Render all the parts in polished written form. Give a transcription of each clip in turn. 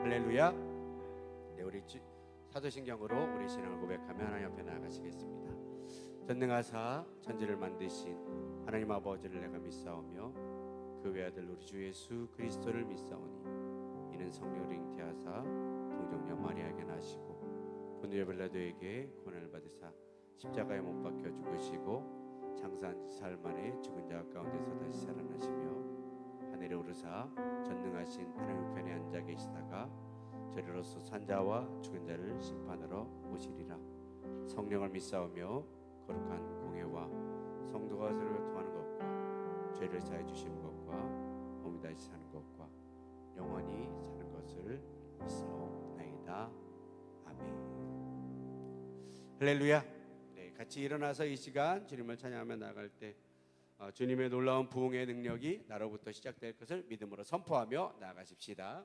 할렐루야. 네, 우리 사도신경으로 우리 신앙을 고백하며 하나님 앞에 나아가시겠습니다. 전능하사 천지를 만드신 하나님 아버지를 내가 믿사오며 그 외아들 우리 주 예수 그리스도를 믿사오니 이는 성령으로 잉태하사 동정녀 마리아에게 나시고 본디오 빌라도에게 고난을 받으사 십자가에 못 박혀 죽으시고 장사한 지 사흘 만에 죽은 자 가운데서 다시 살아나시며 하늘에 오르사 전능하신 하나님 편에 앉아 계시다가 저리로서 산자와 죽은 자를 심판하러 오시리라. 성령을 믿사오며 거룩한 공회와 성도가 서로 교통하는 것과 죄를 사해 주시는 것과 몸이 다시 사는 것과 영원히 사는 것을 믿사옵나이다. 아멘. 할렐루야. 네, 같이 일어나서 이 시간 주님을 찬양하며 나아갈 때 주님의 놀라운 부흥의 능력이 나로부터 시작될 것을 믿음으로 선포하며 나아가십시다.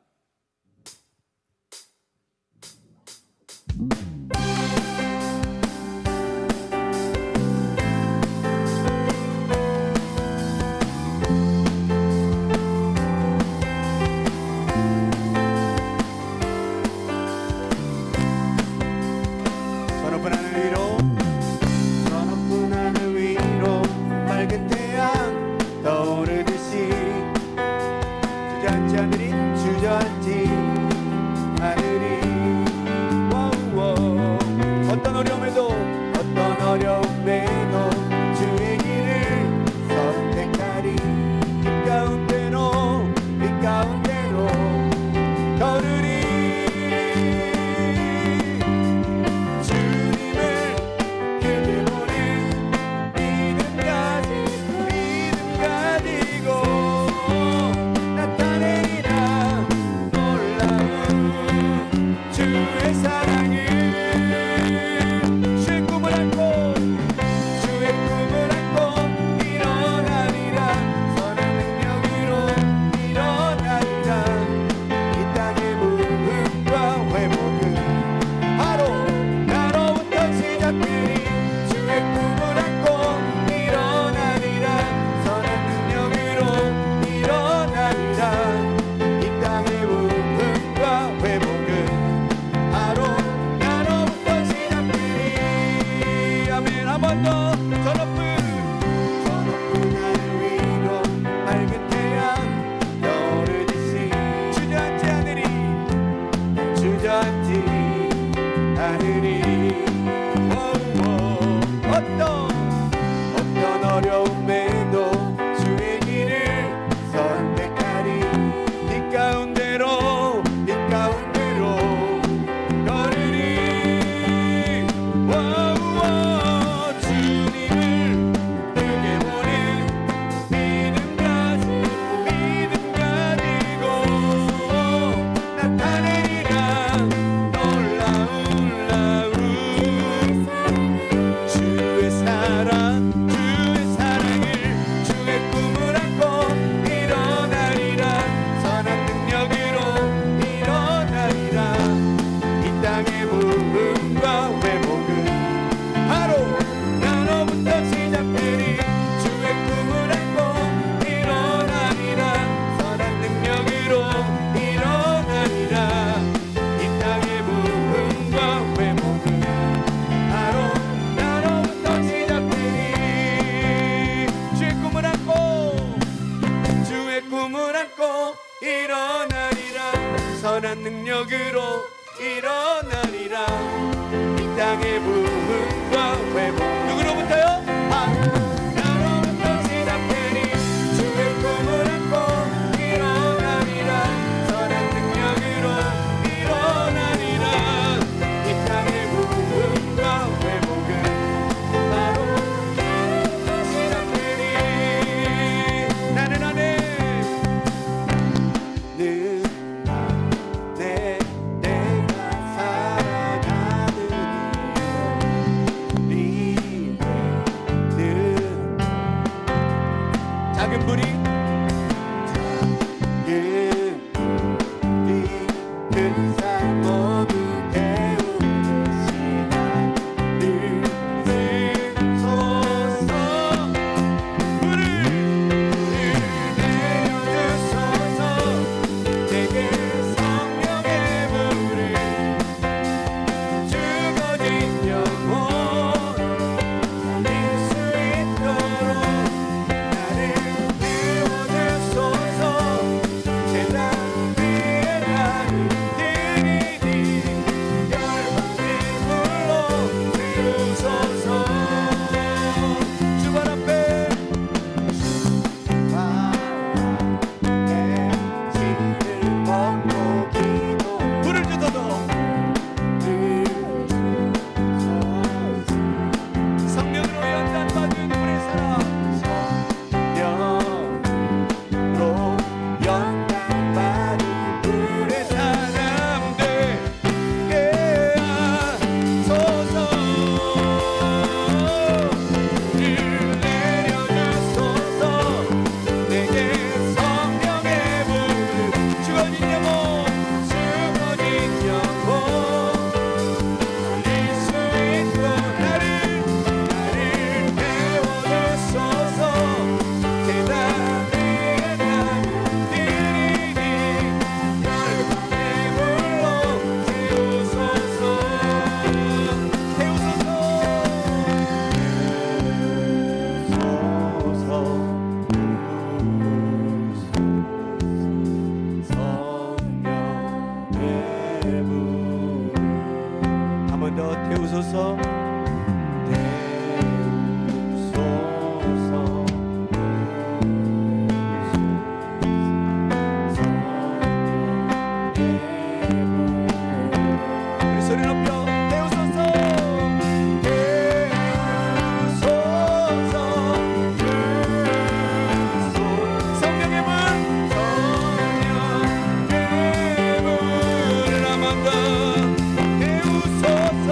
선한 능력으로 일어나리라. 이 땅의 부흥과 회복. 누구로부터요? 나로부터 시작되니 주의 꿈을 안고 일어나리라. 선한 능력으로 일어나리라. 이 땅의 부흥과 회복은 바로 나로부터 시작되니. 나는 안에 내가 살아가는 태우소서 우리 소리 높여 태우소서 성령의 문 남았다 태우소서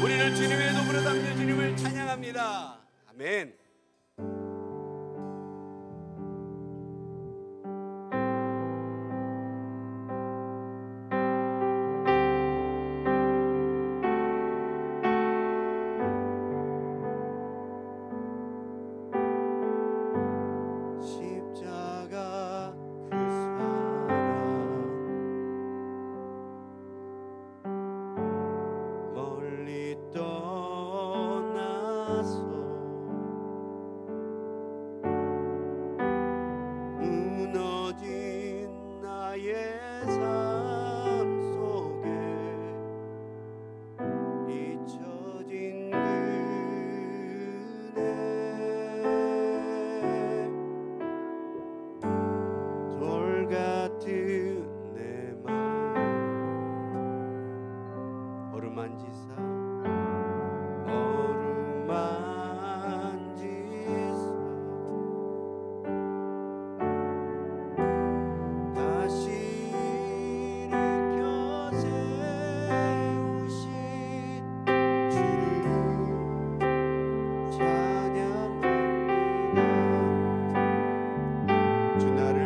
우리를 주님의 이름으로 담겨 주님을 찬양합니다. 아멘. 십자가 그 사랑 멀리 떠나서 무너진 나의 삶 속에 잊혀진 그네 돌 같은 내 마음 어루만지사 다시 일으켜 세우신 주를 찬양합니다. 주 나를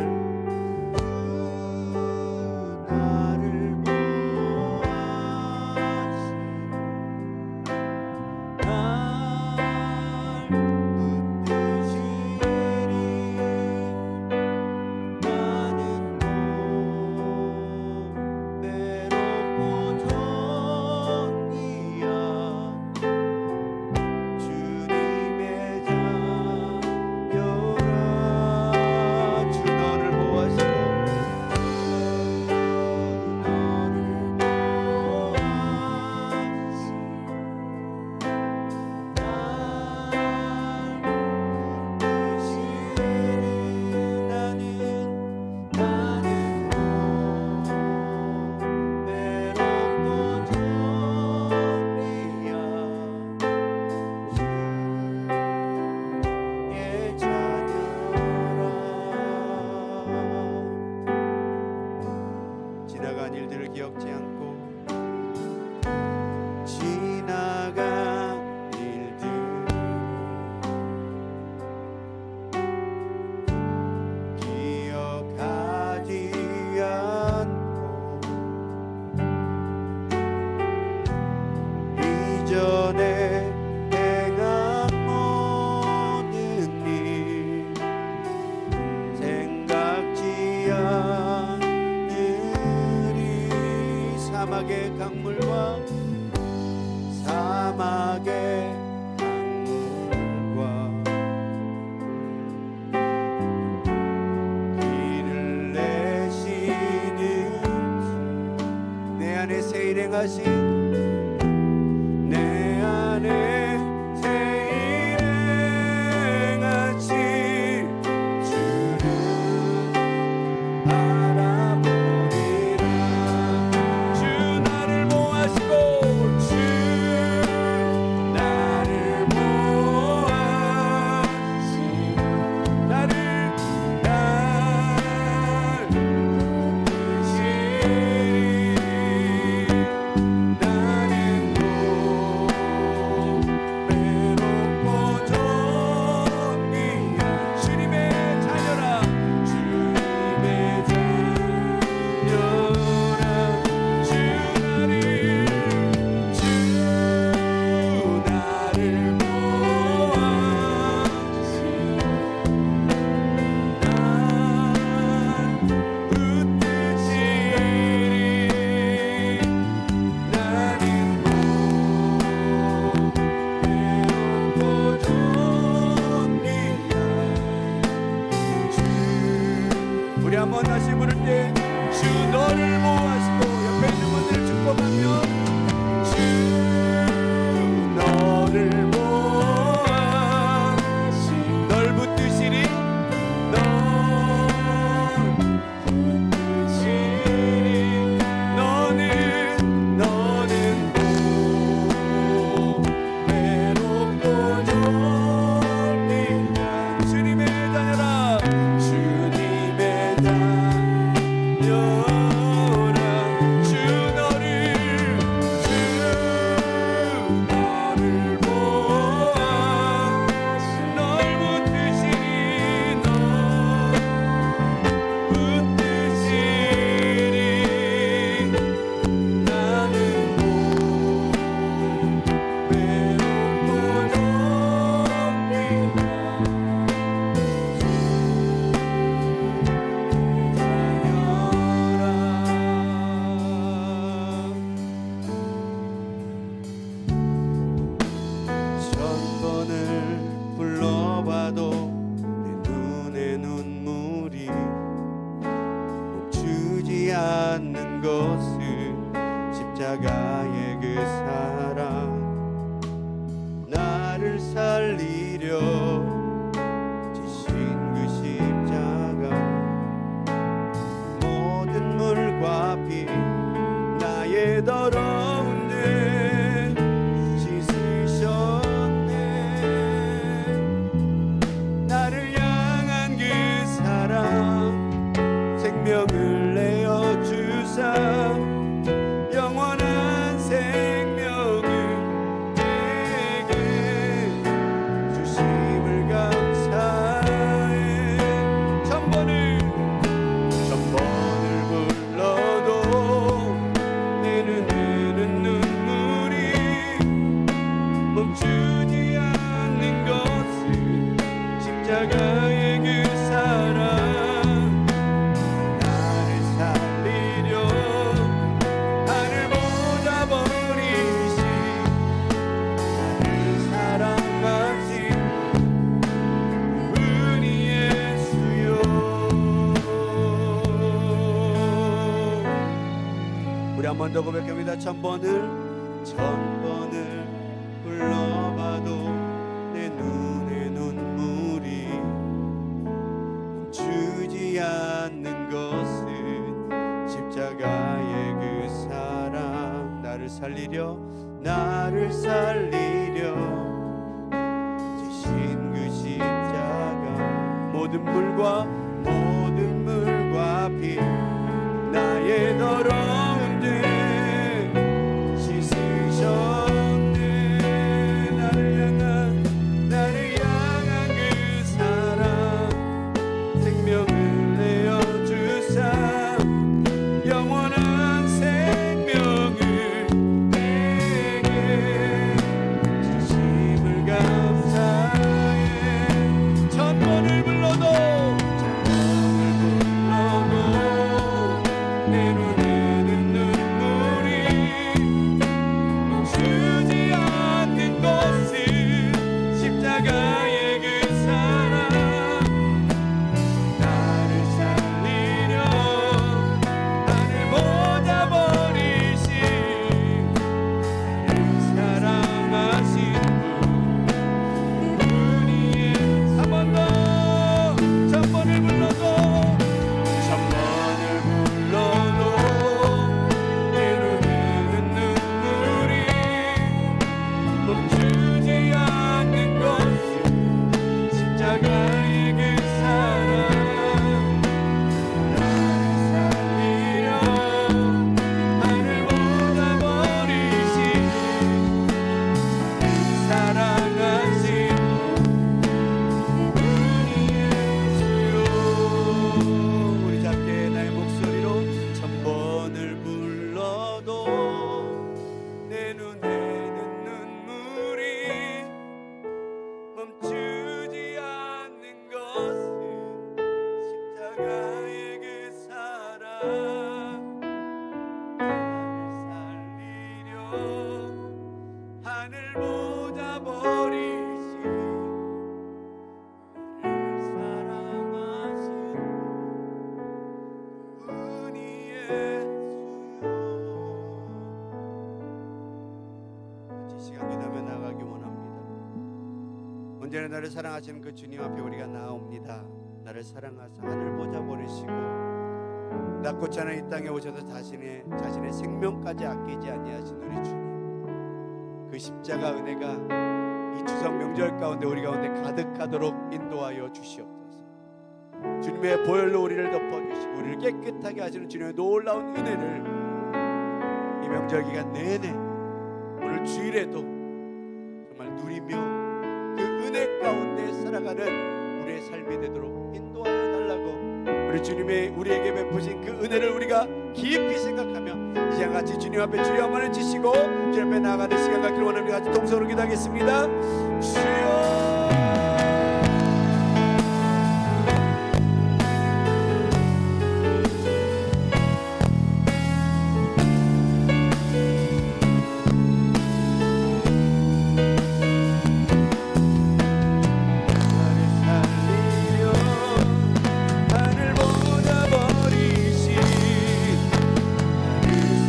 지나간 일들을 기억지 않고 지나간 일들 기억하지 않고 이전에 행한 모든 일 생각지 않으리 사막의 강물과 사막의 강물과 길을 내시는 주 내 안에 새 일행하신 내 안에 십자가의 그 사랑 나를 살리려 지신 그 십자가 모든 물과 피 나의 더러운 죄 씻으셨네. 나를 향한 그 사랑 생명을 내어 주사 영원한 생명을 내게 주심을 감사해. 천번을 불러도 내 눈에는 눈물이 멈추지 않는 것은 십자가의 그 사랑 나를 살리려 하늘보다 버리신 나를 사랑하신 그분이 예수요. 우리 한 번 더 고백합니다. 천번을 불러봐도 내 눈에 눈물이 멈추지 않는 것은 십자가의 그 사랑 나를 살리려 지신 그 십자가 모든 물과 피 나의 더러운 죄 씻으셨네. 나를 향한 그 사랑 생명을 내어 주사 영원한 생명을 내게 주심을 감사해. 천번을 불러도 내 눈에는 눈물이 멈추지 않는 것은 십자가의 그 사랑 나를 살리려 하늘보다 버리신 나를 사랑하신 그분이 한 번 더 천번을 불러도 내 눈에는 눈물이 멈추지 않는 것은 십자가의 그 사랑 나를 살리려 하늘보다 버리신 나를 사랑하신 그분이 예수요. 우리 작게 나의 목소리로 천번을 불러도 내 눈에는 눈물이 멈추지 않는 것은 십자가의 그 사랑 나를 살리려 하늘보다 버리신 나를 사랑하신 그분이 예수요. 같이 시간 기도하며 나가기 원합니다. 언제나 나를 사랑하시는 그 주님 앞에 우리가 나옵니다. 나를 사랑하사 하늘보자 버리시고 낮고치 않은 이 땅에 오셔서 자신의 생명까지 아끼지 아니하신 우리 주님, 그 십자가 은혜가 이 추석 명절 가운데 우리 가운데 가득하도록 인도하여 주시옵소서. 주님의 보혈로 우리를 덮어주시고 우리를 깨끗하게 하시는 주님의 놀라운 은혜를 이 명절 기간 내내 오늘 주일에도 정말 누리며 그 은혜 가운데 살아가는 우리의 삶이 되도록 인도하여 달라고 우리 주님의 우리에게 베푸신 그 은혜를 우리가 깊이 생각하며 이 시간 같이 주님 앞에 주여 한번 해주시고 주님 앞에 나아가는 시간 갖기를 원합니다. 같이 동서로 기도하겠습니다. 주여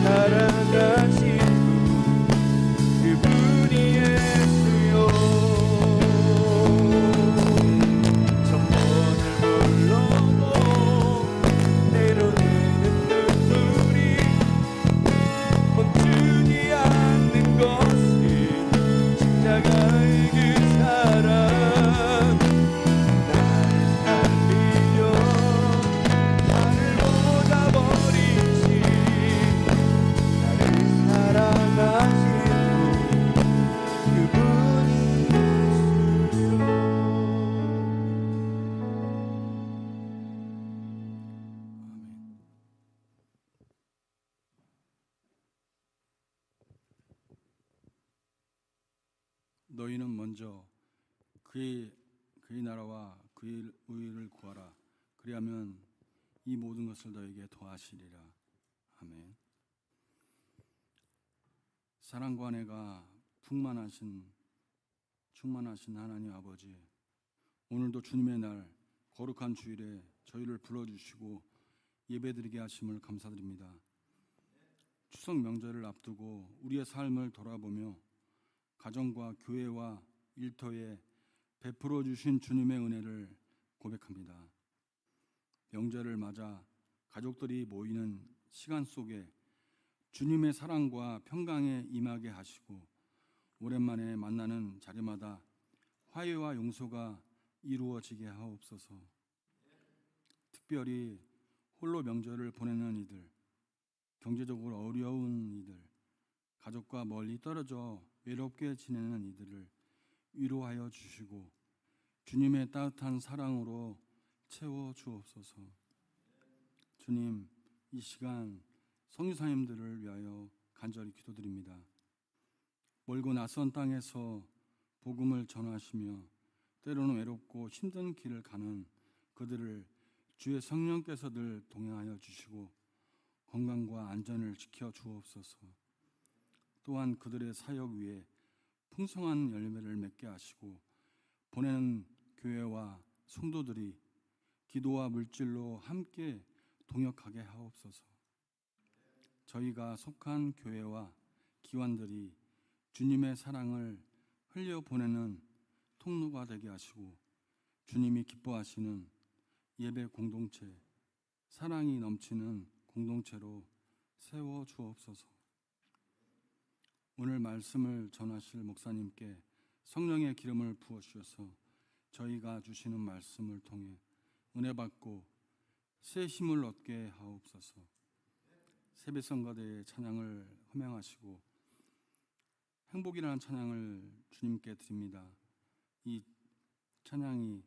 사랑하시 너희는 먼저 그의 나라와 그의 의를 구하라. 그리하면 이 모든 것을 너에게 더하시리라. 아멘. 사랑과 은혜가 충만하신 하나님 아버지, 오늘도 주님의 날 거룩한 주일에 저희를 불러주시고 예배드리게 하심을 감사드립니다. 추석 명절을 앞두고 우리의 삶을 돌아보며 가정과 교회와 일터에 베풀어 주신 주님의 은혜를 고백합니다. 명절을 맞아 가족들이 모이는 시간 속에 주님의 사랑과 평강에 임하게 하시고 오랜만에 만나는 자리마다 화해와 용서가 이루어지게 하옵소서. 특별히 홀로 명절을 보내는 이들, 경제적으로 어려운 이들, 가족과 멀리 떨어져 외롭게 지내는 이들을 위로하여 주시고 주님의 따뜻한 사랑으로 채워 주옵소서. 주님, 이 시간 선교사님들을 위하여 간절히 기도드립니다. 멀고 낯선 땅에서 복음을 전하시며 때로는 외롭고 힘든 길을 가는 그들을 주의 성령께서 늘 동행하여 주시고 건강과 안전을 지켜 주옵소서. 또한 그들의 사역 위에 풍성한 열매를 맺게 하시고 보내는 교회와 성도들이 기도와 물질로 함께 동역하게 하옵소서. 저희가 속한 교회와 기관들이 주님의 사랑을 흘려보내는 통로가 되게 하시고 주님이 기뻐하시는 예배 공동체, 사랑이 넘치는 공동체로 세워 주옵소서. 오늘 말씀을 전하실 목사님께 성령의 기름을 부어 주셔서 저희가 주시는 말씀을 통해 은혜 받고 새 힘을 얻게 하옵소서. 세배성가대의 찬양을 허명하시고 행복이라는 찬양을 주님께 드립니다. 이 찬양이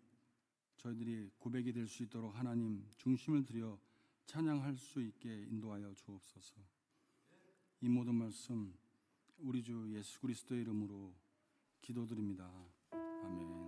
저희들이 고백이 될 수 있도록 하나님 중심을 들여 찬양할 수 있게 인도하여 주옵소서. 이 모든 말씀 우리 주 예수 그리스도의 이름으로 기도드립니다. 아멘.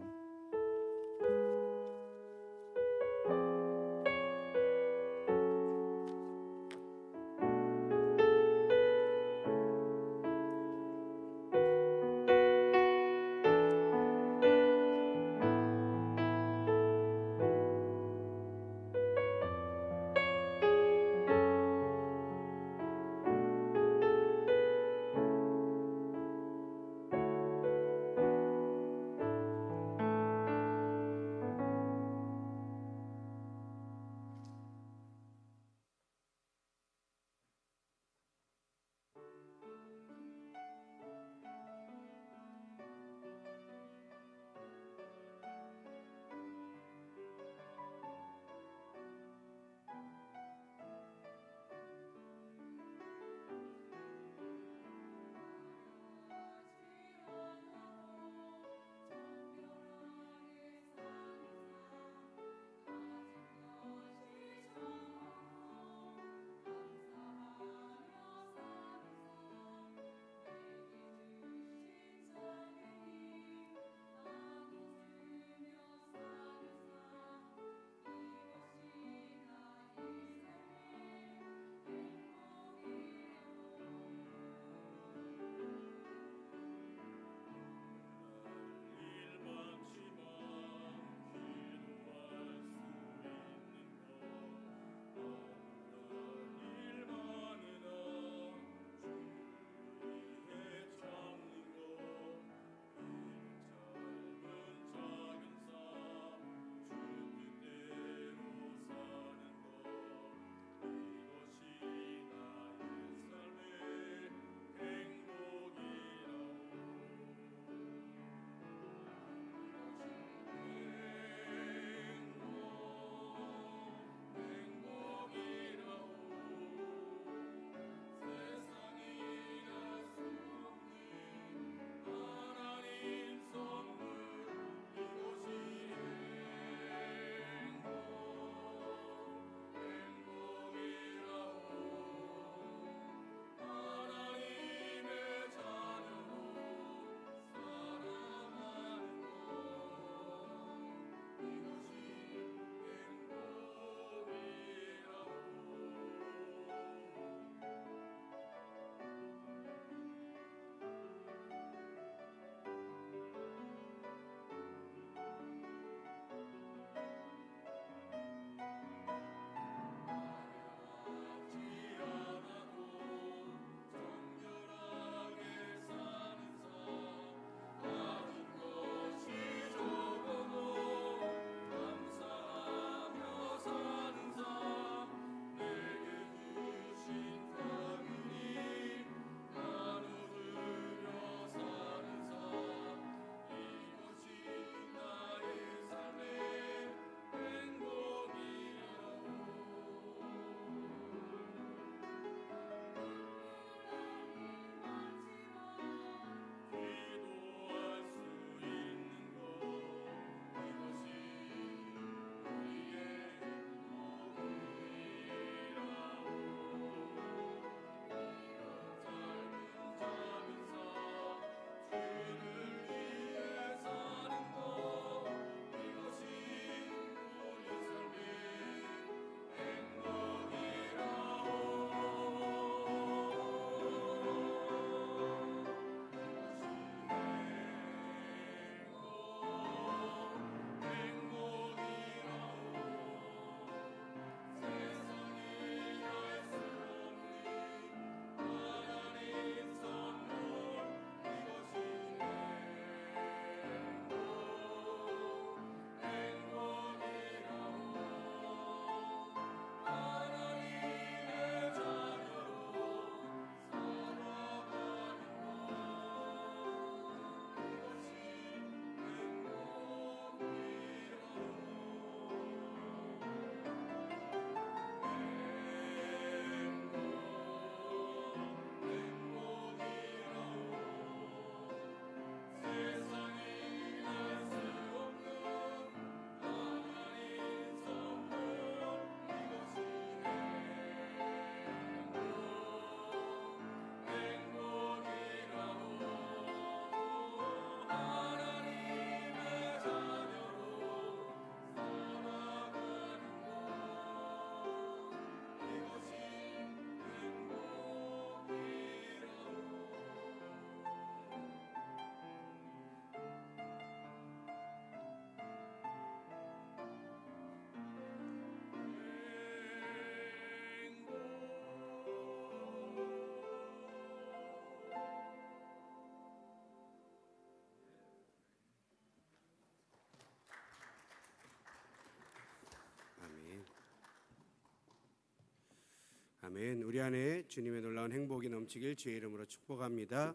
아멘. 우리 안에 주님의 놀라운 행복이 넘치길 주의 이름으로 축복합니다.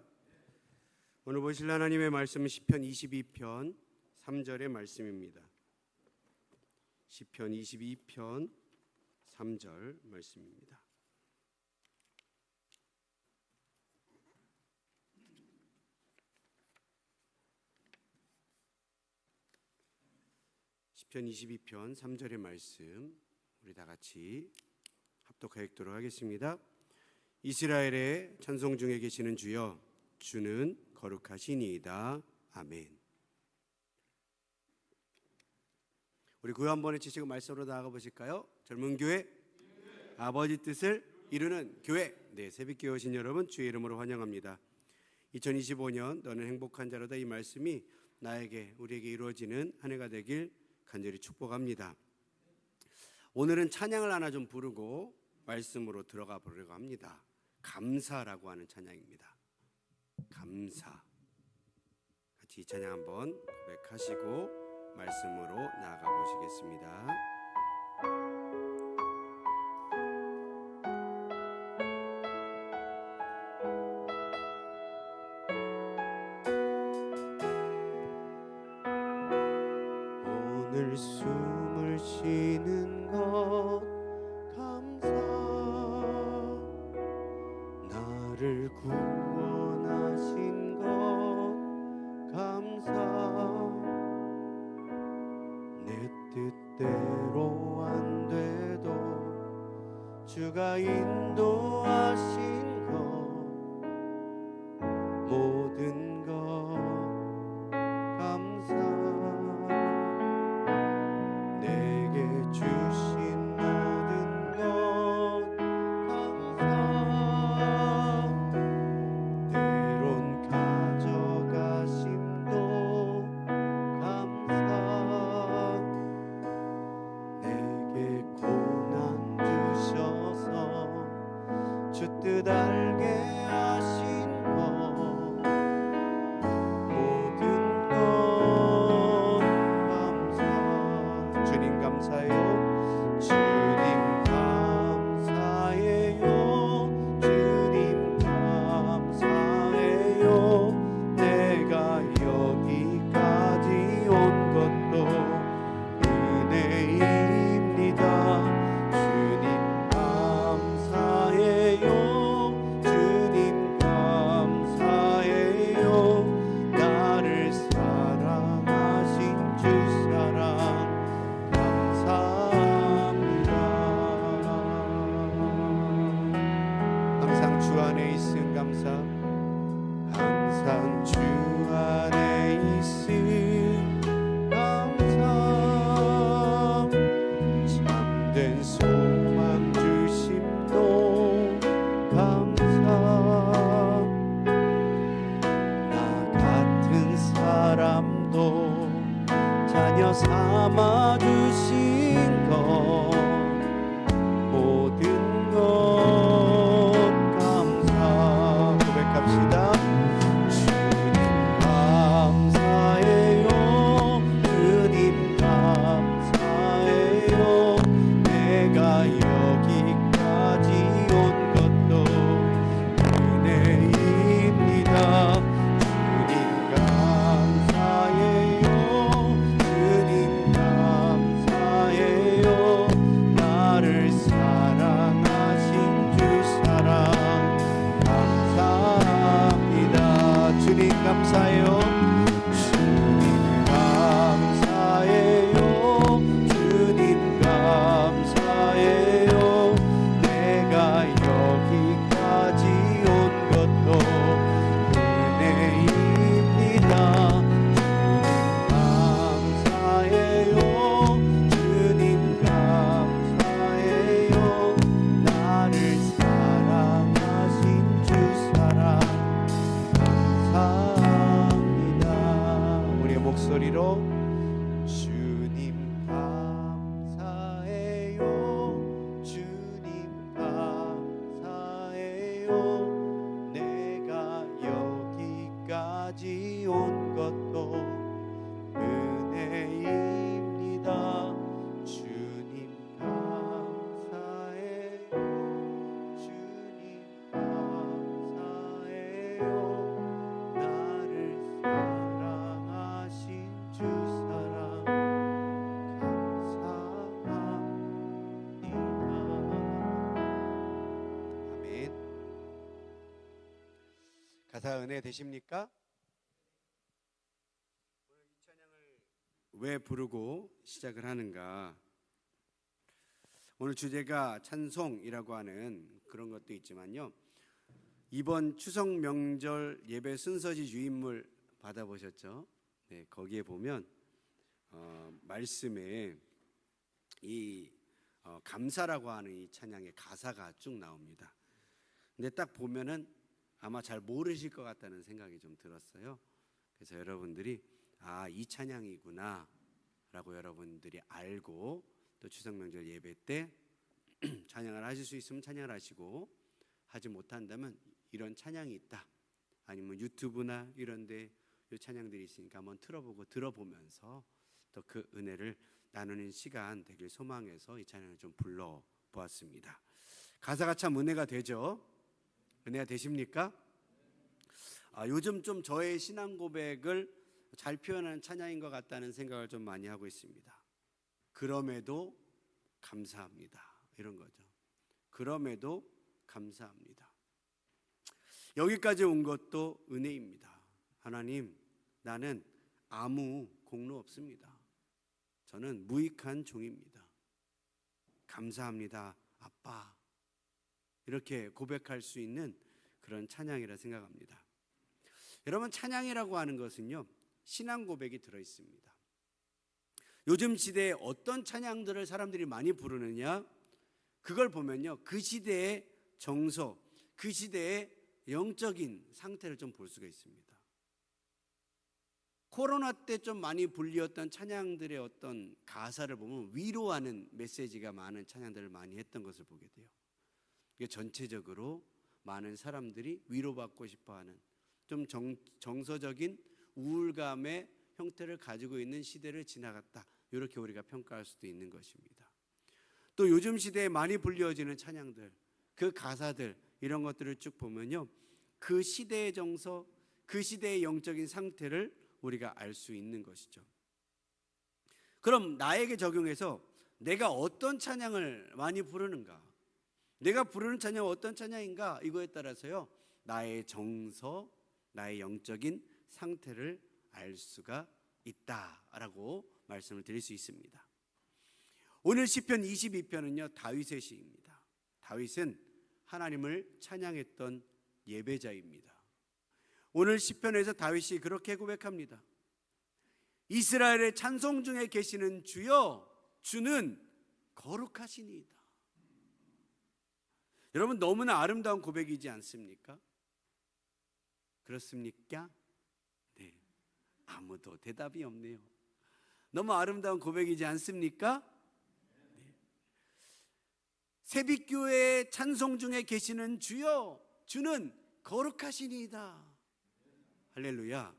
오늘 보실 하나님의 말씀은 시편 22편 3절의 말씀입니다. 시편 22편 3절 말씀입니다. 시편 22편 3절의 말씀 우리 다 같이 합독하여 읽도록 하겠습니다. 이스라엘의 찬송 중에 계시는 주여, 주는 거룩하시니이다. 아멘. 우리 구호 한번 해주시고 말씀으로 나아가 보실까요? 젊은 교회, 아버지 뜻을 이루는 교회. 네, 새벽교회 오신 여러분 주의 이름으로 환영합니다. 2025년 너는 행복한 자로다, 이 말씀이 나에게, 우리에게 이루어지는 한 해가 되길 간절히 축복합니다. 오늘은 찬양을 하나 좀 부르고 말씀으로 들어가 보려고 합니다. 감사라고 하는 찬양입니다. 감사. 같이 이 찬양 한번 고백하시고 말씀으로 나아가 보시겠습니다. 오늘 숨을 쉬는 것 감사, 나를 구원하신 것 감사, 내 뜻대로 안 돼도 주가 인도하신 것, 모든 것 감사, 내게 주신 모든 것 감사, 때론 가져가심도 감사, 내게 고난 주셔서 주 뜻 알게 하신 것, 모든 것 감사. 주님 감사해요. 주님 감사해요. 주님 감사해요. 내가 여기까지 온 것도 은혜입니다. 주님 감사해요. 주님 감사해요. 나를 사랑하신 주 사랑 감사합니다. 항상 주 안에 있음 감사, 항상 주 안에 있음 감사, 참된 소망 주심도 감사, 나 같은 사람도 자녀 삼아 주신 것, 모든 것 감사. 고백합시다. 주님 감사해요. 주님 감사해요. 내가 여기까지 온 것도 은혜입니다. 주님 감사해요. 주님 감사해요. 나를 사랑하신 주 사랑 감사합니다. 주님 감사해요. 주님 감사해요. 주님 감사해요. 내가 여기까지 온 것도 은혜입니다. 주님 감사해요. 주님 감사해요. 나를 사랑하신 주 사랑 감사합니다. 우리의 목소리로 주님 감사해요. 주님 감사해요. 내가 여기까지 온 것도 은혜입니다. 주님 감사해요. 가사 은혜 되십니까? 오늘 이 찬양을 왜 부르고 시작을 하는가? 오늘 주제가 찬송이라고 하는 그런 것도 있지만요, 이번 추석 명절 예배 순서지 유인물 받아보셨죠? 네, 거기에 보면 말씀에 이 감사라고 하는 이 찬양의 가사가 쭉 나옵니다. 근데 딱 보면은 아마 잘 모르실 것 같다는 생각이 좀 들었어요. 그래서 여러분들이 이 찬양이구나 라고 여러분들이 알고, 또 추석 명절 예배 때 찬양을 하실 수 있으면 찬양을 하시고, 하지 못한다면 이런 찬양이 있다, 아니면 유튜브나 이런 데 이 찬양들이 있으니까 한번 틀어보고 들어보면서 또 그 은혜를 나누는 시간 되길 소망해서 이 찬양을 좀 불러보았습니다. 가사가 참 은혜가 되죠? 은혜가 되십니까? 요즘 좀 저의 신앙 고백을 잘 표현하는 찬양인 것 같다는 생각을 좀 많이 하고 있습니다. 그럼에도 감사합니다, 이런 거죠. 그럼에도 감사합니다. 여기까지 온 것도 은혜입니다. 하나님, 나는 아무 공로 없습니다. 저는 무익한 종입니다. 감사합니다, 아빠. 이렇게 고백할 수 있는 그런 찬양이라 생각합니다. 여러분, 찬양이라고 하는 것은요, 신앙 고백이 들어있습니다. 요즘 시대에 어떤 찬양들을 사람들이 많이 부르느냐, 그걸 보면요, 그 시대의 정서, 그 시대의 영적인 상태를 좀 볼 수가 있습니다. 코로나 때 좀 많이 불리었던 찬양들의 어떤 가사를 보면 위로하는 메시지가 많은 찬양들을 많이 했던 것을 보게 돼요. 이게 전체적으로 많은 사람들이 위로받고 싶어하는 좀 정서적인 우울감의 형태를 가지고 있는 시대를 지나갔다, 이렇게 우리가 평가할 수도 있는 것입니다. 또 요즘 시대에 많이 불려지는 찬양들, 그 가사들, 이런 것들을 쭉 보면요, 그 시대의 정서, 그 시대의 영적인 상태를 우리가 알 수 있는 것이죠. 그럼 나에게 적용해서 내가 어떤 찬양을 많이 부르는가, 내가 부르는 찬양은 어떤 찬양인가, 이거에 따라서요, 나의 정서, 나의 영적인 상태를 알 수가 있다라고 말씀을 드릴 수 있습니다. 오늘 시편 22편은요, 다윗의 시입니다. 다윗은 하나님을 찬양했던 예배자입니다. 오늘 시편에서 다윗이 그렇게 고백합니다. 이스라엘의 찬송 중에 계시는 주여, 주는 거룩하시니이다. 여러분, 너무나 아름다운 고백이지 않습니까? 그렇습니까? 네, 아무도 대답이 없네요. 너무 아름다운 고백이지 않습니까? 네. 새빛교회의 찬송 중에 계시는 주여, 주는 거룩하시니이다. 할렐루야.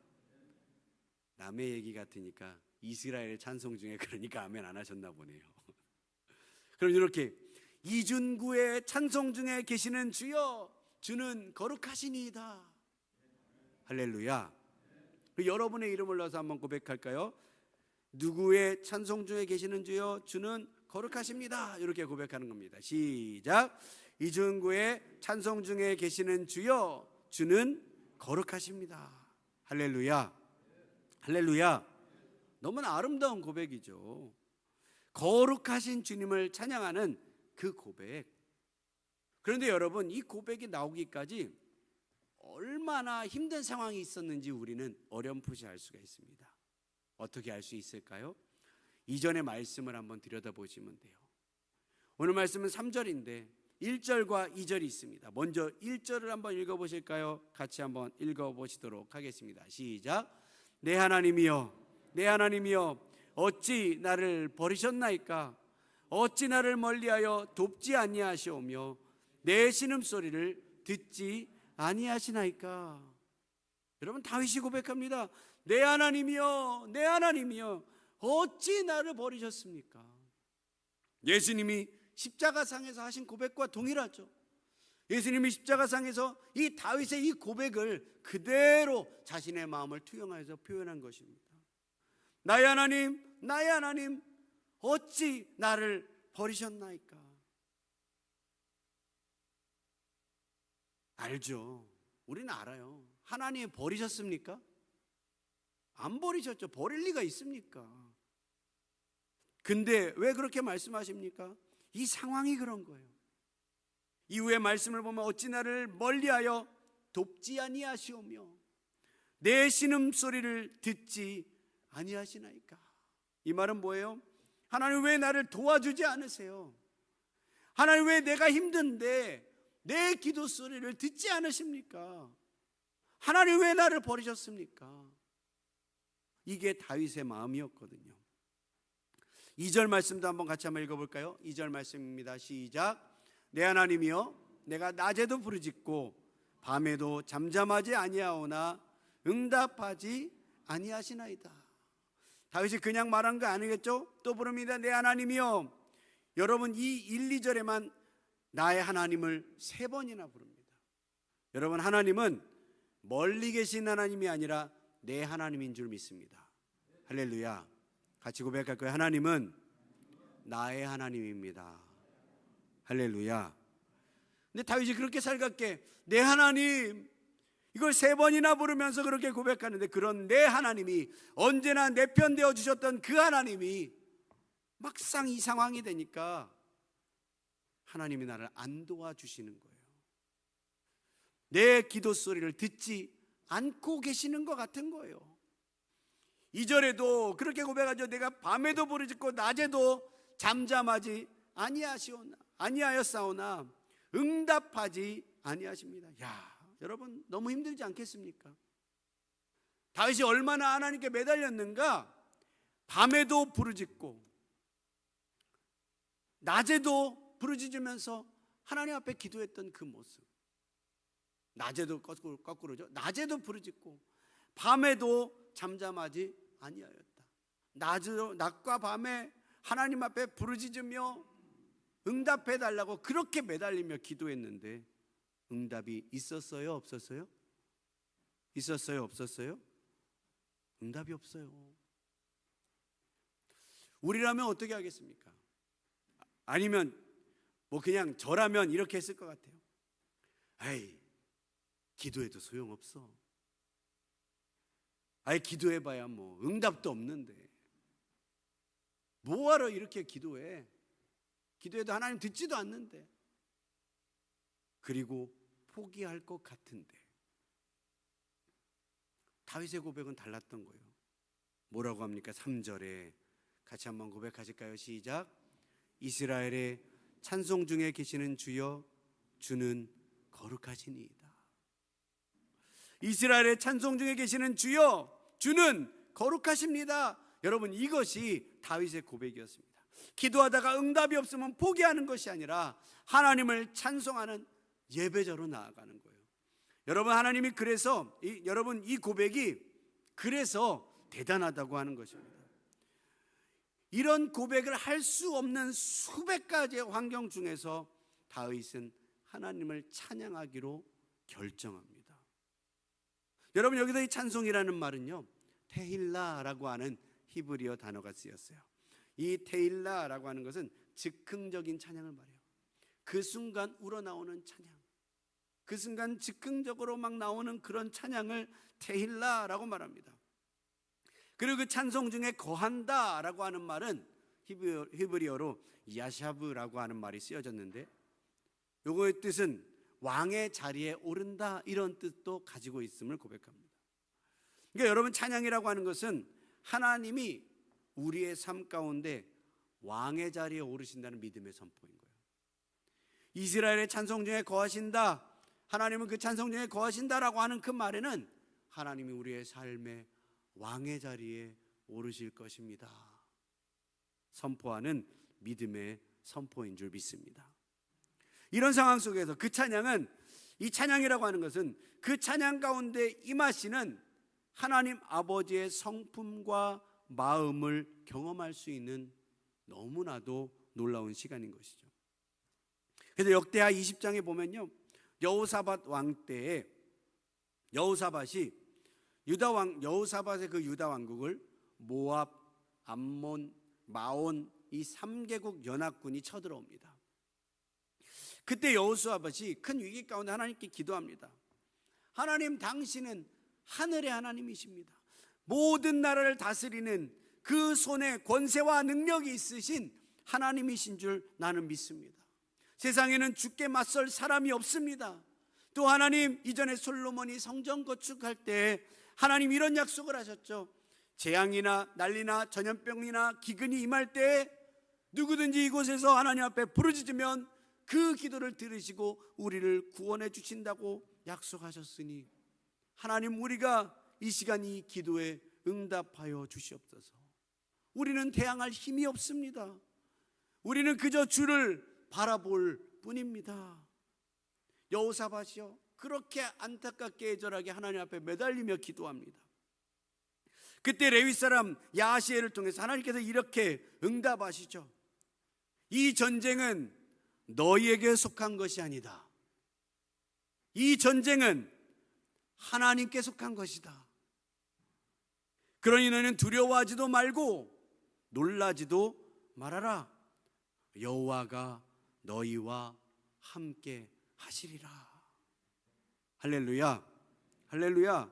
남의 얘기 같으니까 이스라엘 찬송 중에 그러니까 아멘 안 하셨나 보네요. 그럼 이렇게 이준구의 찬송 중에 계시는 주여, 주는 거룩하시니이다. 할렐루야. 여러분의 이름을 넣어서 한번 고백할까요? 누구의 찬송 중에 계시는 주여, 주는 거룩하십니다. 이렇게 고백하는 겁니다. 시작. 이준구의 찬송 중에 계시는 주여, 주는 거룩하십니다. 할렐루야. 할렐루야. 너무나 아름다운 고백이죠. 거룩하신 주님을 찬양하는 그 고백. 그런데 여러분, 이 고백이 나오기까지 얼마나 힘든 상황이 있었는지 우리는 어렴풋이 알 수가 있습니다. 어떻게 알 수 있을까요? 이전의 말씀을 한번 들여다보시면 돼요. 오늘 말씀은 3절인데 1절과 2절이 있습니다. 먼저 1절을 한번 읽어보실까요? 같이 한번 읽어보시도록 하겠습니다. 시작. 내 하나님이여, 내 하나님이여, 어찌 나를 버리셨나이까? 어찌 나를 멀리하여 돕지 아니하시오며 내 신음소리를 듣지 아니하시나이까? 여러분, 다윗이 고백합니다. 내 하나님이여, 내 하나님이여, 어찌 나를 버리셨습니까? 예수님이 십자가상에서 하신 고백과 동일하죠. 예수님이 십자가상에서 이 다윗의 이 고백을 그대로 자신의 마음을 투영하여서 표현한 것입니다. 나의 하나님, 나의 하나님, 어찌 나를 버리셨나이까? 알죠. 우리는 알아요. 하나님 버리셨습니까? 안 버리셨죠. 버릴 리가 있습니까? 근데 왜 그렇게 말씀하십니까? 이 상황이 그런 거예요. 이후의 말씀을 보면 어찌 나를 멀리하여 돕지 아니하시오며 내 신음소리를 듣지 아니하시나이까. 이 말은 뭐예요? 하나님 왜 나를 도와주지 않으세요? 하나님 왜 내가 힘든데 내 기도 소리를 듣지 않으십니까? 하나님 왜 나를 버리셨습니까? 이게 다윗의 마음이었거든요. 2절 말씀도 한번 같이 한번 읽어볼까요? 2절 말씀입니다. 시작. 내 하나님이여 내가 낮에도 부르짖고 밤에도 잠잠하지 아니하오나 응답하지 아니하시나이다. 다윗이 그냥 말한 거 아니겠죠? 또 부릅니다. 내 하나님이여. 여러분 이 1, 2절에만 나의 하나님을 3번이나 부릅니다. 여러분 하나님은 멀리 계신 하나님이 아니라 내 하나님인 줄 믿습니다. 할렐루야. 같이 고백할 거예요. 하나님은 나의 하나님입니다. 할렐루야. 근데 다윗이 그렇게 살갑게 내 하나님 이걸 3번이나 부르면서 그렇게 고백하는데 그런 내 하나님이 언제나 내 편 되어 주셨던 그 하나님이 막상 이 상황이 되니까 하나님이 나를 안 도와주시는 거예요. 내 기도 소리를 듣지 않고 계시는 것 같은 거예요. 2절에도 그렇게 고백하죠. 내가 밤에도 부르짖고 낮에도 잠잠하지 아니하였사오나 응답하지 아니하십니다. 야, 여러분 너무 힘들지 않겠습니까? 다윗이 얼마나 하나님께 매달렸는가? 밤에도 부르짖고 낮에도 부르짖으면서 하나님 앞에 기도했던 그 모습. 낮에도 거꾸로죠. 낮에도 부르짖고 밤에도 잠잠하지 아니하였다. 낮과 밤에 하나님 앞에 부르짖으며 응답해 달라고 그렇게 매달리며 기도했는데 응답이 있었어요? 없었어요? 있었어요? 없었어요? 응답이 없어요. 우리라면 어떻게 하겠습니까? 아니면 뭐 그냥 저라면 이렇게 했을 것 같아요. 아이, 기도해도 소용없어. 아이, 기도해봐야 뭐 응답도 없는데 뭐하러 이렇게 기도해? 기도해도 하나님 듣지도 않는데. 그리고 포기할 것 같은데. 다윗의 고백은 달랐던 거예요. 뭐라고 합니까? 3절에 같이 한번 고백하실까요? 시작. 이스라엘의 찬송 중에 계시는 주여 주는 거룩하시니이다. 이스라엘의 찬송 중에 계시는 주여 주는 거룩하십니다. 여러분 이것이 다윗의 고백이었습니다. 기도하다가 응답이 없으면 포기하는 것이 아니라 하나님을 찬송하는 예배자로 나아가는 거예요. 여러분 하나님이 그래서 여러분 이 고백이 그래서 대단하다고 하는 것입니다. 이런 고백을 할 수 없는 수백 가지의 환경 중에서 다윗은 하나님을 찬양하기로 결정합니다. 여러분 여기서 이 찬송이라는 말은요 테힐라라고 하는 히브리어 단어가 쓰였어요. 이 테힐라라고 하는 것은 즉흥적인 찬양을 말해요. 그 순간 우러나오는 찬양, 그 순간 즉흥적으로 막 나오는 그런 찬양을 테힐라라고 말합니다. 그리고 그 찬송 중에 거한다라고 하는 말은 히브리어로 야샤브라고 하는 말이 쓰여졌는데 요거의 뜻은 왕의 자리에 오른다 이런 뜻도 가지고 있음을 고백합니다. 그러니까 여러분 찬양이라고 하는 것은 하나님이 우리의 삶 가운데 왕의 자리에 오르신다는 믿음의 선포인 거예요. 이스라엘의 찬송 중에 거하신다, 하나님은 그 찬송 중에 거하신다라고 하는 그 말에는 하나님이 우리의 삶에 왕의 자리에 오르실 것입니다 선포하는 믿음의 선포인 줄 믿습니다. 이런 상황 속에서 그 찬양은, 이 찬양이라고 하는 것은 그 찬양 가운데 임하시는 하나님 아버지의 성품과 마음을 경험할 수 있는 너무나도 놀라운 시간인 것이죠. 그래서 역대하 20장에 보면요 여호사밧 왕 때에 여호사밧이 여호사밧의 그 유다 왕국을 모압, 암몬, 마온 이 3개국 연합군이 쳐들어옵니다. 그때 여호사밧이 큰 위기 가운데 하나님께 기도합니다. 하나님, 당신은 하늘의 하나님이십니다. 모든 나라를 다스리는 그 손에 권세와 능력이 있으신 하나님이신 줄 나는 믿습니다. 세상에는 주께 맞설 사람이 없습니다. 또 하나님, 이전에 솔로몬이 성전 건축할 때 하나님 이런 약속을 하셨죠. 재앙이나 난리나 전염병이나 기근이 임할 때 누구든지 이곳에서 하나님 앞에 부르짖으면 그 기도를 들으시고 우리를 구원해 주신다고 약속하셨으니 하나님, 우리가 이 시간 이 기도에 응답하여 주시옵소서. 우리는 대항할 힘이 없습니다. 우리는 그저 주를 바라볼 뿐입니다. 여호사밧이요, 그렇게 안타깝게 애절하게 하나님 앞에 매달리며 기도합니다. 그때 레위 사람 야시엘을 통해서 하나님께서 이렇게 응답하시죠. 이 전쟁은 너희에게 속한 것이 아니다. 이 전쟁은 하나님께 속한 것이다. 그러니 너희는 두려워하지도 말고 놀라지도 말아라. 여호와가 너희와 함께 하시리라. 할렐루야, 할렐루야.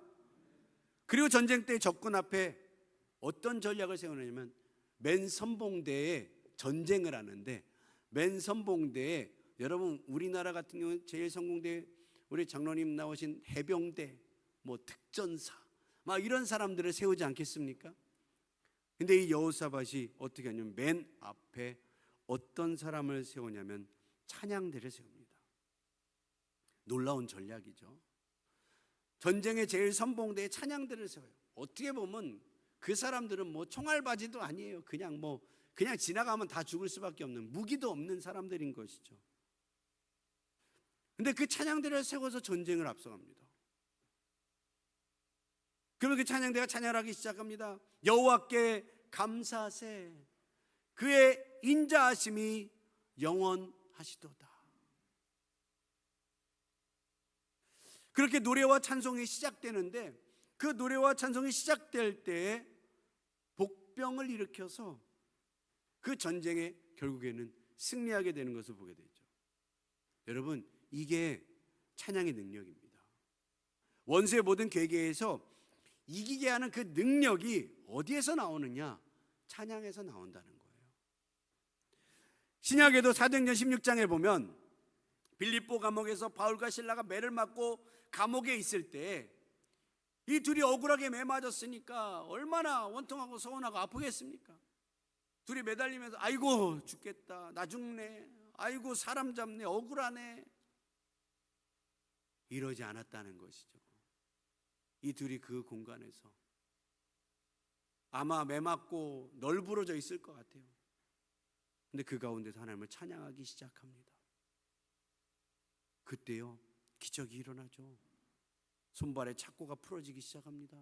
그리고 전쟁 때 적군 앞에 어떤 전략을 세우느냐면, 맨 선봉대에 전쟁을 하는데, 맨 선봉대에, 여러분 우리나라 같은 경우는 제일 선봉대에 우리 장로님 나오신 해병대, 뭐 특전사, 막 이런 사람들을 세우지 않겠습니까? 근데 이 여호사밧이 어떻게 하냐면 맨 앞에 어떤 사람을 세우냐면 찬양대를 세웁니다. 놀라운 전략이죠. 전쟁의 제일 선봉대에 찬양대를 세워요. 어떻게 보면 그 사람들은 뭐 총알바지도 아니에요. 그냥 지나가면 다 죽을 수밖에 없는, 무기도 없는 사람들인 것이죠. 근데 그 찬양대를 세워서 전쟁을 앞서갑니다. 그러면 그 찬양대가 찬양하기 시작합니다. 여호와께 감사하세, 그의 인자하심이 영원하시도다. 그렇게 노래와 찬송이 시작되는데, 그 노래와 찬송이 시작될 때 복병을 일으켜서 그 전쟁에 결국에는 승리하게 되는 것을 보게 되죠. 여러분, 이게 찬양의 능력입니다. 원수의 모든 계계에서 이기게 하는 그 능력이 어디에서 나오느냐? 찬양에서 나온다는 거예요. 신약에도 사도행전 16장에 보면 빌립보 감옥에서 바울과 실라가 매를 맞고 감옥에 있을 때 이 둘이 억울하게 매 맞았으니까 얼마나 원통하고 서운하고 아프겠습니까? 둘이 매달리면서 아이고 죽겠다, 나 죽네, 아이고 사람 잡네, 억울하네, 이러지 않았다는 것이죠. 이 둘이 그 공간에서 아마 매 맞고 널브러져 있을 것 같아요. 근데 그 가운데서 하나님을 찬양하기 시작합니다. 그때요, 기적이 일어나죠. 손발의 착고가 풀어지기 시작합니다.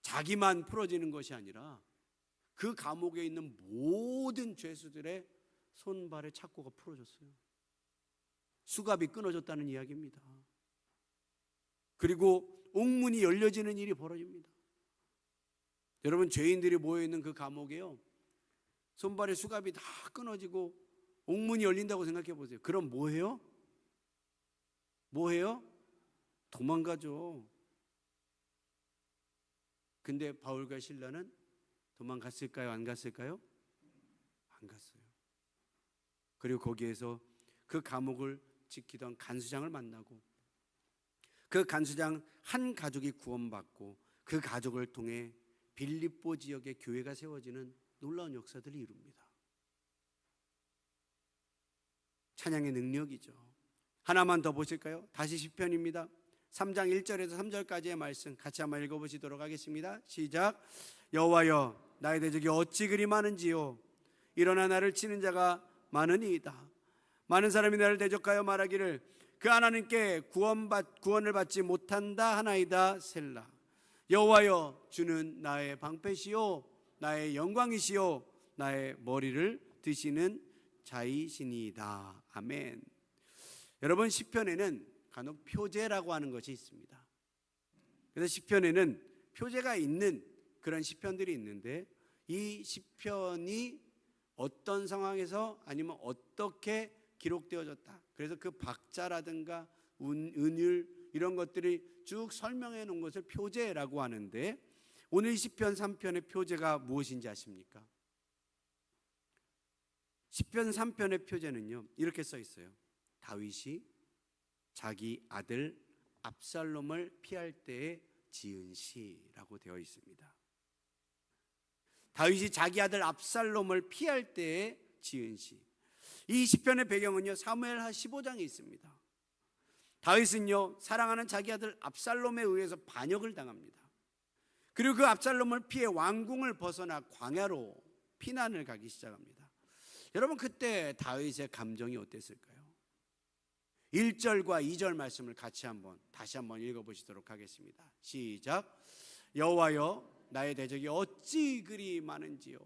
자기만 풀어지는 것이 아니라 그 감옥에 있는 모든 죄수들의 손발의 착고가 풀어졌어요. 수갑이 끊어졌다는 이야기입니다. 그리고 옥문이 열려지는 일이 벌어집니다. 여러분, 죄인들이 모여있는 그 감옥에요, 손발의 수갑이 다 끊어지고 옥문이 열린다고 생각해 보세요. 그럼 뭐해요? 뭐해요? 도망가죠. 근데 바울과 실라는 도망갔을까요? 안 갔을까요? 안 갔어요. 그리고 거기에서 그 감옥을 지키던 간수장을 만나고 그 간수장 한 가족이 구원받고 그 가족을 통해 빌립보 지역의 교회가 세워지는 놀라운 역사들을 이룹니다. 찬양의 능력이죠. 하나만 더 보실까요? 다시 시편입니다. 3장 1절에서 3절까지의 말씀 같이 한번 읽어보시도록 하겠습니다. 시작. 여호와여, 나의 대적이 어찌 그리 많은지요. 일어나 나를 치는 자가 많으니이다. 많은 사람이 나를 대적하여 말하기를 그 하나님께 구원을 받지 못한다 하나이다. 셀라. 여호와여, 주는 나의 방패시요 나의 영광이시요 나의 머리를 드시는 자이시니이다. 아멘. 여러분, 시편에는 간혹 표제라고 하는 것이 있습니다. 그래서 시편에는 표제가 있는 그런 시편들이 있는데, 이 시편이 어떤 상황에서 아니면 어떻게 기록되어졌다, 그래서 그 박자라든가 은율 이런 것들이 쭉 설명해 놓은 것을 표제라고 하는데, 오늘 시편 3편의 표제가 무엇인지 아십니까? 시편 3편의 표제는요, 이렇게 써 있어요. 다윗이 자기 아들 압살롬을 피할 때에 지은 시라고 되어 있습니다. 다윗이 자기 아들 압살롬을 피할 때에 지은 시. 이 시편의 배경은요, 사무엘하 15장에 있습니다. 다윗은요, 사랑하는 자기 아들 압살롬에 의해서 반역을 당합니다. 그리고 그 압살롬을 피해 왕궁을 벗어나 광야로 피난을 가기 시작합니다. 여러분, 그때 다윗의 감정이 어땠을까요? 1절과 2절 말씀을 다시 한번 읽어보시도록 하겠습니다. 시작. 여호와여, 나의 대적이 어찌 그리 많은지요.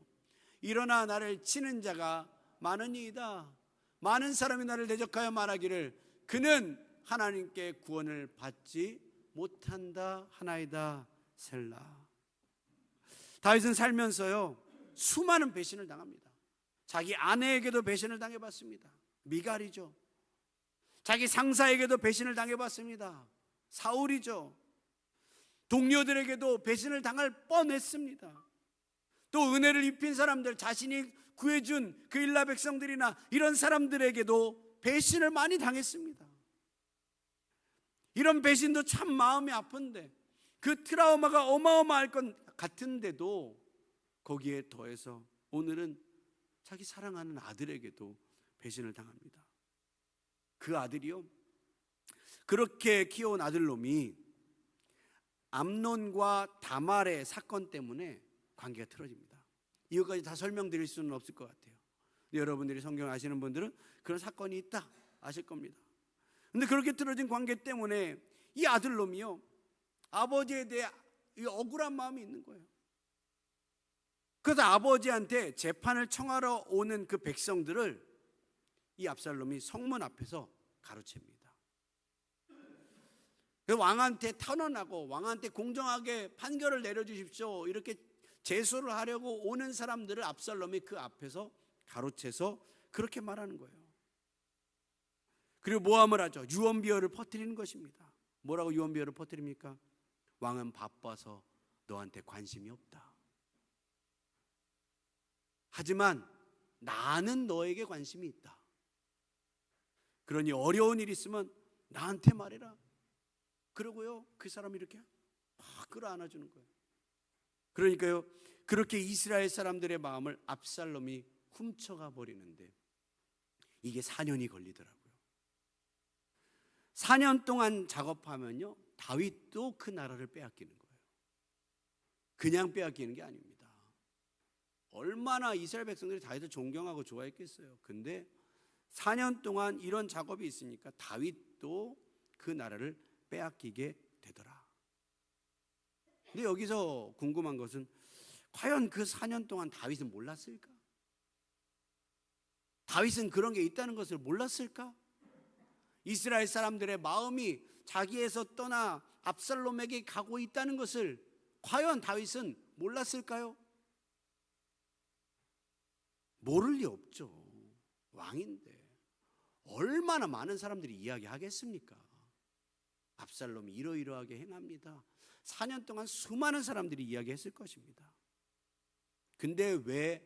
일어나 나를 치는 자가 많으니이다. 많은 사람이 나를 대적하여 말하기를 그는 하나님께 구원을 받지 못한다 하나이다. 셀라. 다윗은 살면서요, 수많은 배신을 당합니다. 자기 아내에게도 배신을 당해봤습니다. 미갈이죠. 자기 상사에게도 배신을 당해봤습니다. 사울이죠. 동료들에게도 배신을 당할 뻔했습니다. 또 은혜를 입힌 사람들, 자신이 구해준 그 일라 백성들이나 이런 사람들에게도 배신을 많이 당했습니다. 이런 배신도 참 마음이 아픈데, 그 트라우마가 어마어마할 것 같은데도 거기에 더해서 오늘은 자기 사랑하는 아들에게도 배신을 당합니다. 그 아들이요, 그렇게 키워온 아들놈이 암논과 다말의 사건 때문에 관계가 틀어집니다. 이것까지 다 설명드릴 수는 없을 것 같아요. 여러분들이 성경 아시는 분들은 그런 사건이 있다 아실 겁니다. 근데 그렇게 틀어진 관계 때문에 이 아들놈이요, 아버지에 대해 억울한 마음이 있는 거예요. 그래서 아버지한테 재판을 청하러 오는 그 백성들을 이 압살롬이 성문 앞에서 가로챕니다. 왕한테 탄원하고 왕한테 공정하게 판결을 내려주십시오, 이렇게 제소를 하려고 오는 사람들을 압살롬이 그 앞에서 가로채서 그렇게 말하는 거예요. 그리고 모함을 하죠. 유언비어를 퍼뜨리는 것입니다. 뭐라고 유언비어를 퍼뜨립니까? 왕은 바빠서 너한테 관심이 없다. 하지만 나는 너에게 관심이 있다. 그러니 어려운 일 있으면 나한테 말해라. 그러고요, 그 사람이 이렇게 막 끌어안아주는 거예요. 그러니까요, 그렇게 이스라엘 사람들의 마음을 압살롬이 훔쳐가 버리는데 이게 4년이 걸리더라고요. 4년 동안 작업하면요, 다윗도 그 나라를 빼앗기는 거예요. 그냥 빼앗기는 게 아닙니다. 얼마나 이스라엘 백성들이 다윗을 존경하고 좋아했겠어요. 근데 4년 동안 이런 작업이 있으니까 다윗도 그 나라를 빼앗기게 되더라. 근데 여기서 궁금한 것은, 과연 그 4년 동안 다윗은 몰랐을까? 다윗은 그런 게 있다는 것을 몰랐을까? 이스라엘 사람들의 마음이 자기에서 떠나 압살롬에게 가고 있다는 것을 과연 다윗은 몰랐을까요? 모를 리 없죠. 왕인데 얼마나 많은 사람들이 이야기하겠습니까? 압살롬이 이러이러하게 행합니다. 4년 동안 수많은 사람들이 이야기했을 것입니다. 근데 왜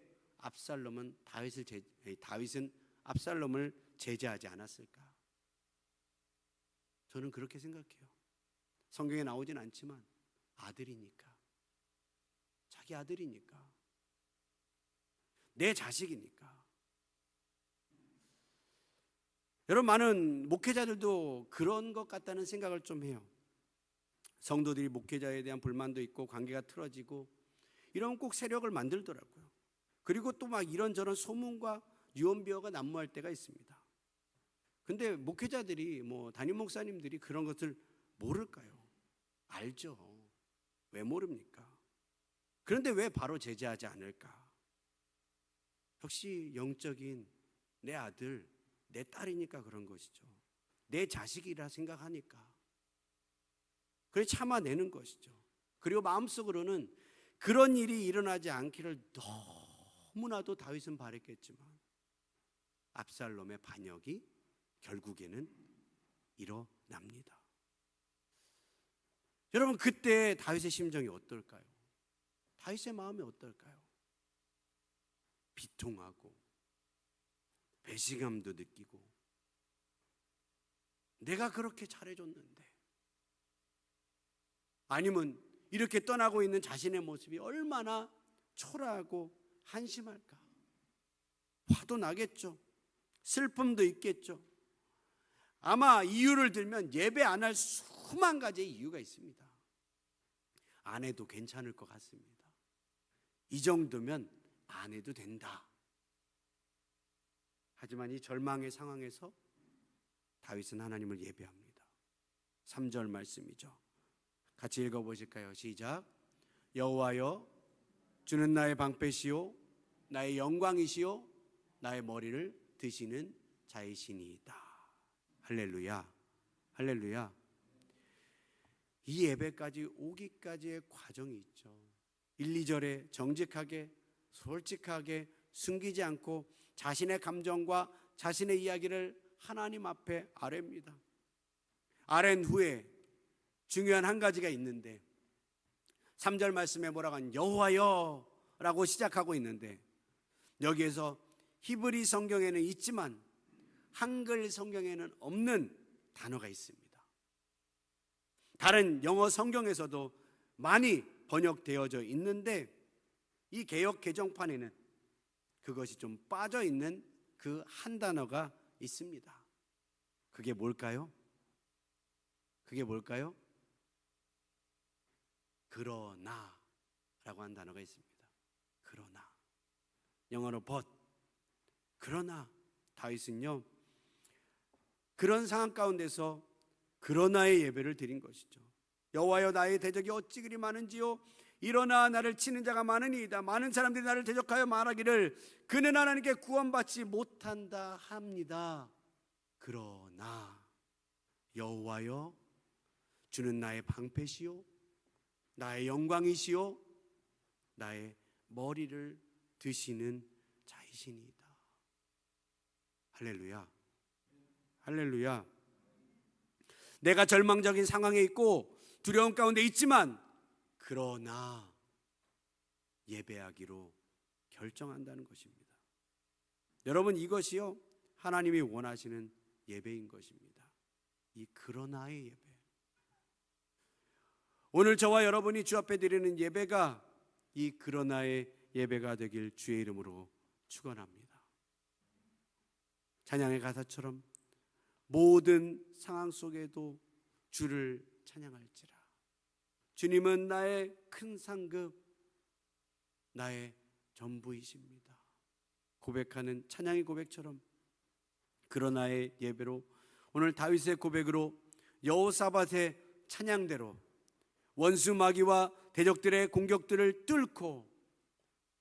다윗은 압살롬을 제재하지 않았을까? 저는 그렇게 생각해요. 성경에 나오진 않지만 아들이니까, 자기 아들이니까, 내 자식이니까. 여러분, 많은 목회자들도 그런 것 같다는 생각을 좀 해요. 성도들이 목회자에 대한 불만도 있고 관계가 틀어지고 이러면 꼭 세력을 만들더라고요. 그리고 또 막 이런저런 소문과 유언비어가 난무할 때가 있습니다. 근데 목회자들이, 담임 목사님들이 그런 것을 모를까요? 알죠. 왜 모릅니까? 그런데 왜 바로 제재하지 않을까? 역시 영적인 내 아들, 내 딸이니까 그런 것이죠. 내 자식이라 생각하니까. 그래 참아내는 것이죠. 그리고 마음속으로는 그런 일이 일어나지 않기를 너무나도 다윗은 바랬겠지만 압살롬의 반역이 결국에는 일어납니다. 여러분, 그때 다윗의 심정이 어떨까요? 다윗의 마음이 어떨까요? 비통하고 배신감도 느끼고, 내가 그렇게 잘해줬는데, 아니면 이렇게 떠나고 있는 자신의 모습이 얼마나 초라하고 한심할까. 화도 나겠죠. 슬픔도 있겠죠. 아마 이유를 들면 예배 안 할 수만 가지의 이유가 있습니다. 안 해도 괜찮을 것 같습니다. 이 정도면 안 해도 된다. 하지만 이 절망의 상황에서 다윗은 하나님을 예배합니다. 3절 말씀이죠. 같이 읽어보실까요? 시작. 여호와여, 주는 나의 방패시요 나의 영광이시요 나의 머리를 드시는 자이시니이다. 할렐루야, 할렐루야. 이 예배까지 오기까지의 과정이 있죠. 1, 2절에 정직하게, 솔직하게, 숨기지 않고 자신의 감정과 자신의 이야기를 하나님 앞에 아뢰입니다. 아랜 후에 중요한 한 가지가 있는데, 3절 말씀에 뭐라고 하는 여호와여 라고 시작하고 있는데, 여기에서 히브리 성경에는 있지만 한글 성경에는 없는 단어가 있습니다. 다른 영어 성경에서도 많이 번역되어져 있는데, 이 개역 개정판에는 그것이 좀 빠져 있는 그 한 단어가 있습니다. 그게 뭘까요? 그게 뭘까요? 그러나 라고 한 단어가 있습니다. 그러나, 영어로 but. 그러나 다윗은요, 그런 상황 가운데서 그러나의 예배를 드린 것이죠. 여호와여, 나의 대적이 어찌 그리 많은지요. 일어나 나를 치는 자가 많으니이다. 많은 사람들이 나를 대적하여 말하기를 그는 하나님께 구원받지 못한다 합니다. 그러나 여호와여, 주는 나의 방패시요 나의 영광이시요 나의 머리를 드시는 자이시니이다. 할렐루야, 할렐루야. 내가 절망적인 상황에 있고 두려움 가운데 있지만, 그러나 예배하기로 결정한다는 것입니다. 여러분, 이것이요 하나님이 원하시는 예배인 것입니다. 이 그러나의 예배. 오늘 저와 여러분이 주 앞에 드리는 예배가 이 그러나의 예배가 되길 주의 이름으로 축원합니다. 찬양의 가사처럼 모든 상황 속에도 주를 찬양할지라. 주님은 나의 큰 상급, 나의 전부이십니다. 고백하는 찬양의 고백처럼 그러나의 예배로, 오늘 다윗의 고백으로, 여호사밧의 찬양대로 원수 마귀와 대적들의 공격들을 뚫고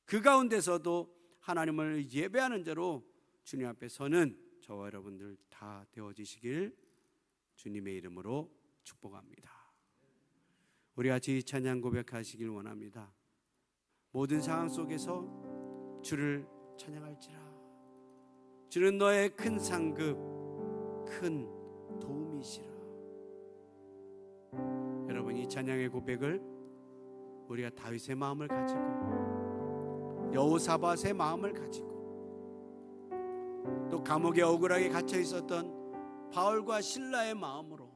그 가운데서도 하나님을 예배하는 자로 주님 앞에 서는 저와 여러분들 다 되어지시길 주님의 이름으로 축복합니다. 우리 같이 찬양 고백하시길 원합니다. 모든 상황 속에서 주를 찬양할지라. 주는 너의 큰 상급, 큰 도움이시라. 여러분, 이 찬양의 고백을 우리가 다윗의 마음을 가지고, 여호사밧의 마음을 가지고, 또 감옥에 억울하게 갇혀 있었던 바울과 실라의 마음으로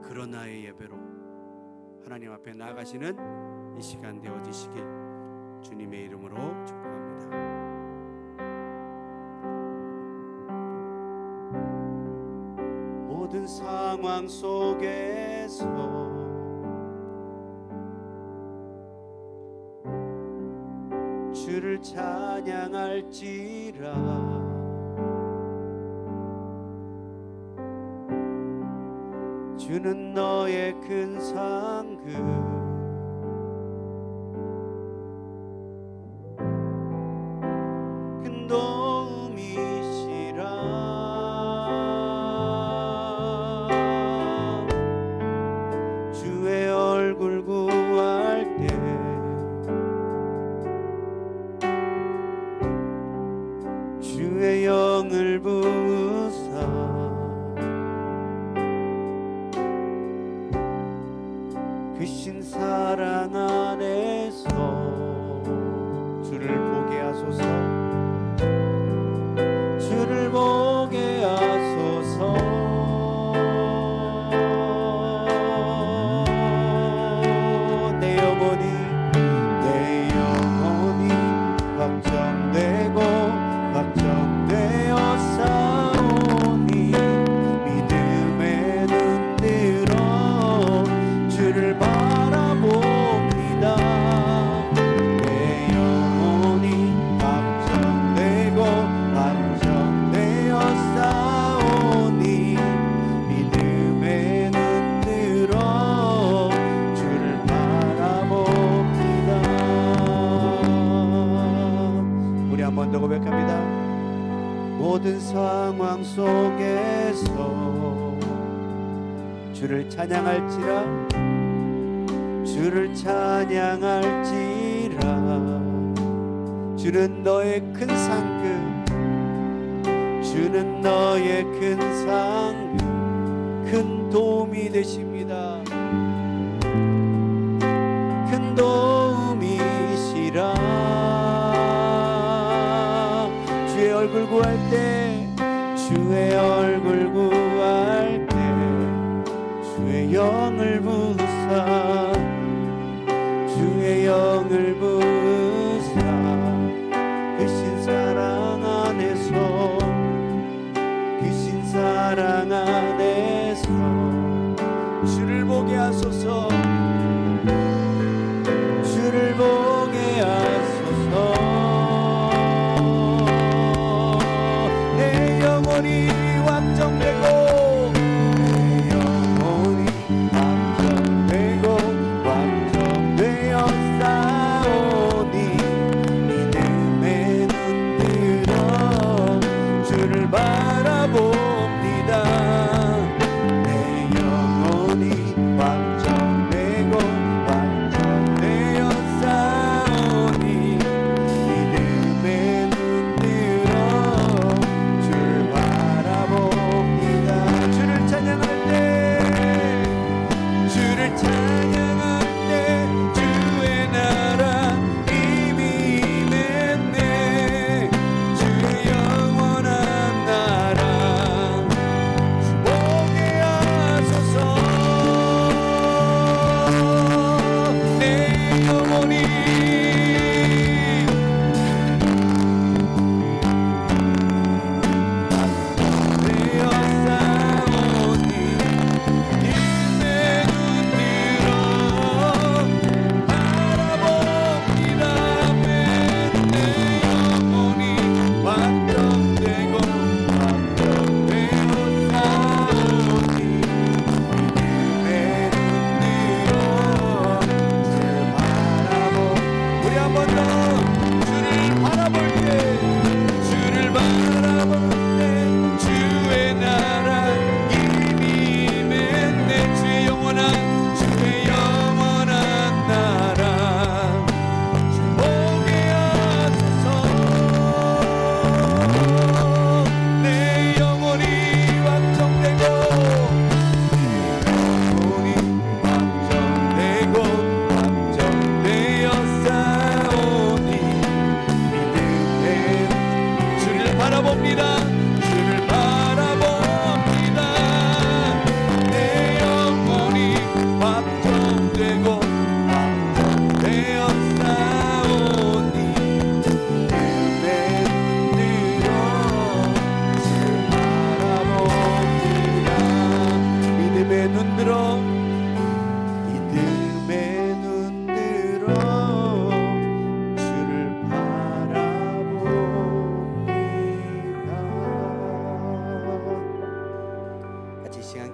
그러나의 예배로 하나님 앞에 나아가시는 이 시간 되어지시길 주님의 이름으로 축복합니다. 모든 상황 속에서 주를 찬양할지라. 주는 너의 큰 상급, 큰 도움이시라. 주의 얼굴 구할 때 주의 영을 부으사 크신 사랑 안에서 주를 보게 하소서. 주를 보게 하소서. 내 영혼이 확정되고 확정되어 싸우니 믿음에 눈 들어 주를 바라봅니다. 내 영혼이 확정되고 확정되어 싸우니 믿음에 눈 들어 주를 바라봅니다. 우리 한 번 더 고백합니다. 모든 상황 속에서 주를 찬양할지라, 주를 찬양할지라. 주는 너의 큰 상급, 주는 너의 큰 상급, 큰 도움이 되십니다. 큰 도움이시라. 주의 얼굴 구할 때, 주의 얼굴 구할 때 주의 영을 부으사, 주의 영을 부으사. 크신 사랑 안에서, 크신 사랑 안에서 주를 보게 하소서. 주를 보게 하소서. 내 영혼이 확정되고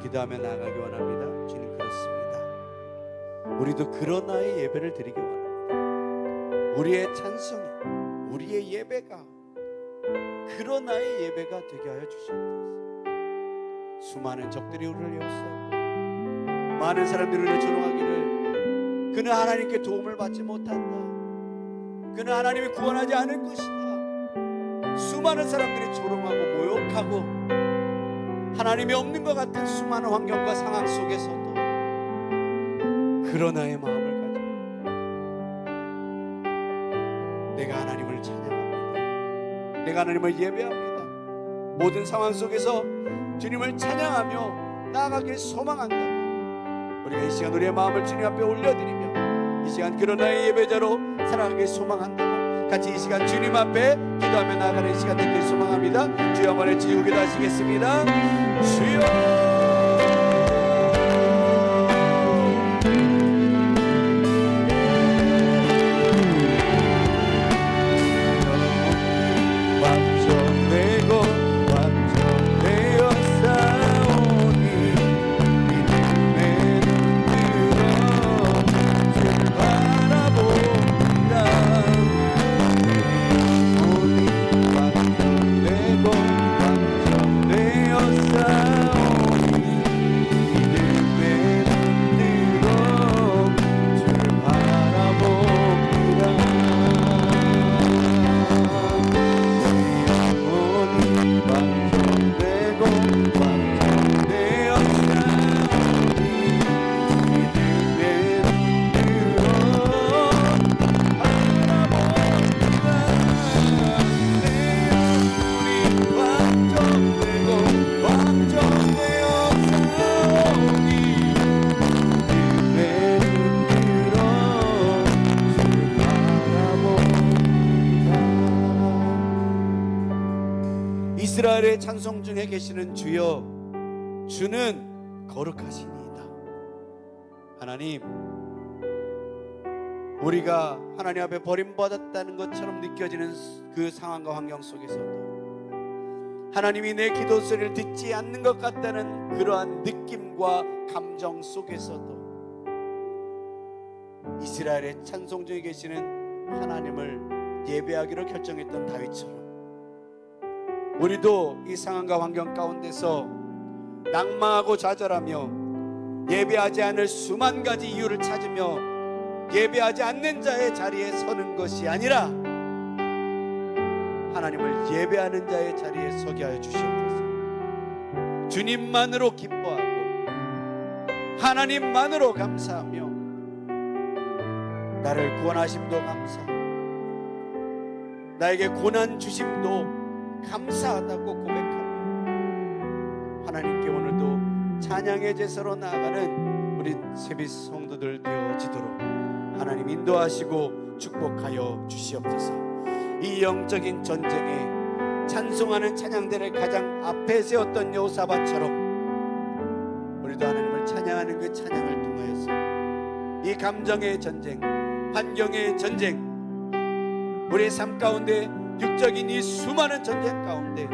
기도하며 나아가기 원합니다. 주님, 그렇습니다. 우리도 그런 나의 예배를 드리기 원합니다. 우리의 찬송이, 우리의 예배가 그런 나의 예배가 되게 하여 주시옵소서. 수많은 적들이 우리를 에워싸고 많은 사람들이 우리를 조롱하기를 그는 하나님께 도움을 받지 못한다, 그는 하나님이 구원하지 않을 것이다. 수많은 사람들이 조롱하고 모욕하고 하나님이 없는 것 같은 수많은 환경과 상황 속에서도 그러나의 마음을 가지고 내가 하나님을 찬양합니다. 내가 하나님을 예배합니다. 모든 상황 속에서 주님을 찬양하며 나아가길 소망한다고 우리가 이 시간 우리의 마음을 주님 앞에 올려드리며 이 시간 그러나의 예배자로 살아가길 소망한다고 같이 이 시간 주님 앞에 기도하며 나아가는 시간 되길 소망합니다. 주여 한번 외치고 기도하시겠습니다. 주여 이스라엘의 찬송 중에 계시는 주여, 주는 거룩하시니이다. 하나님, 우리가 하나님 앞에 버림받았다는 것처럼 느껴지는 그 상황과 환경 속에서도 하나님이 내 기도 소리를 듣지 않는 것 같다는 그러한 느낌과 감정 속에서도 이스라엘의 찬송 중에 계시는 하나님을 예배하기로 결정했던 다윗처럼 우리도 이 상황과 환경 가운데서 낭망하고 좌절하며 예배하지 않을 수만 가지 이유를 찾으며 예배하지 않는 자의 자리에 서는 것이 아니라 하나님을 예배하는 자의 자리에 서게 하여 주시옵소서. 주님만으로 기뻐하고 하나님만으로 감사하며 나를 구원하심도 감사하고 나에게 고난 주심도 감사하다고 고백하며 하나님께 오늘도 찬양의 제사로 나아가는 우리 세빛 성도들 되어지도록 하나님 인도하시고 축복하여 주시옵소서. 이 영적인 전쟁에 찬송하는 찬양대를 가장 앞에 세웠던 여호사밧처럼 우리도 하나님을 찬양하는 그 찬양을 통하여서 이 감정의 전쟁, 환경의 전쟁, 우리의 삶 가운데 육적인 이 수많은 전쟁 가운데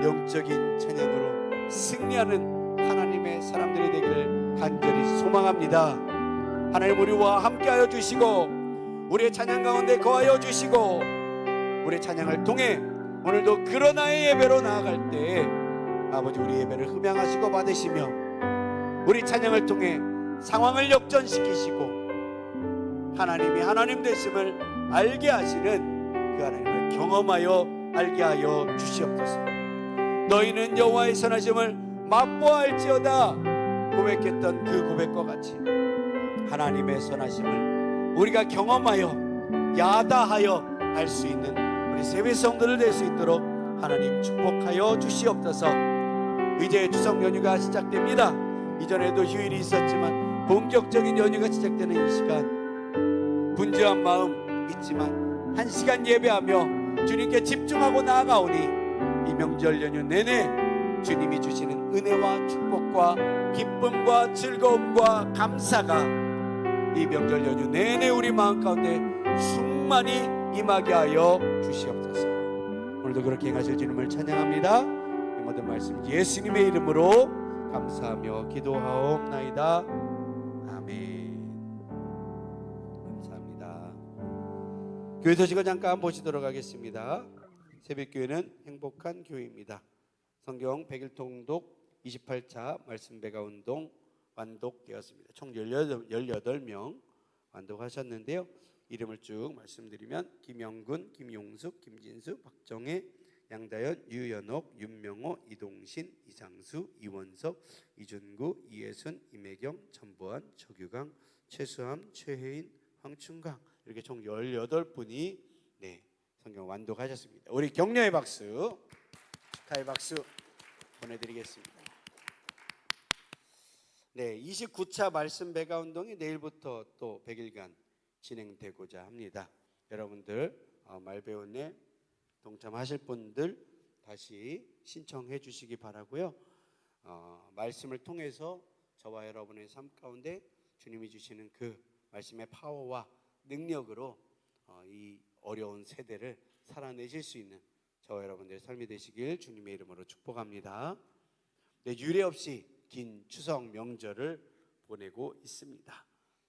영적인 찬양으로 승리하는 하나님의 사람들이 되기를 간절히 소망합니다. 하나님 우리와 함께하여 주시고 우리의 찬양 가운데 거하여 주시고 우리의 찬양을 통해 오늘도 그러나의 예배로 나아갈 때 아버지 우리 예배를 흠양하시고 받으시며 우리 찬양을 통해 상황을 역전시키시고 하나님이 하나님 되심을 알게 하시는 그 하나님을 경험하여 알게 하여 주시옵소서. 너희는 여호와의 선하심을 맛보아할지어다 고백했던 그 고백과 같이 하나님의 선하심을 우리가 경험하여 야다하여 알 수 있는 우리 세빛 성도들 될 수 있도록 하나님 축복하여 주시옵소서. 이제 추석 연휴가 시작됩니다. 이전에도 휴일이 있었지만 본격적인 연휴가 시작되는 이 시간 분주한 마음 있지만 한 시간 예배하며 주님께 집중하고 나아가오니 이 명절 연휴 내내 주님이 주시는 은혜와 축복과 기쁨과 즐거움과 감사가 이 명절 연휴 내내 우리 마음 가운데 충만히 임하게 하여 주시옵소서. 오늘도 그렇게 행하실 주님을 찬양합니다. 이 모든 말씀 예수님의 이름으로 감사하며 기도하옵나이다. 아멘. 감사합니다. 교회 소식을 잠깐 보시도록 하겠습니다. 새벽교회는 행복한 교회입니다. 성경 100일 통독 28차 말씀 배가 운동 완독되었습니다. 총 18명 완독하셨는데요. 이름을 쭉 말씀드리면 김영군, 김용숙, 김진수, 박정혜, 양다연, 유연옥, 윤명호, 이동신, 이상수, 이원석, 이준구, 이예순, 임혜경, 전보안, 조규강, 최수함, 최혜인, 황춘강 이렇게 총 18분이 성경 완독하셨습니다. 우리 격려의 박수, 축하의 박수 보내드리겠습니다. 29차 말씀 배가 운동이 내일부터 또 100일간 진행되고자 합니다. 여러분들 말배운에 동참하실 분들 다시 신청해 주시기 바라고요. 말씀을 통해서 저와 여러분의 삶 가운데 주님이 주시는 그 말씀의 파워와 능력으로 이 어려운 세대를 살아내실 수 있는 저와 여러분들의 삶이 되시길 주님의 이름으로 축복합니다. 유례 없이 긴 추석 명절을 보내고 있습니다.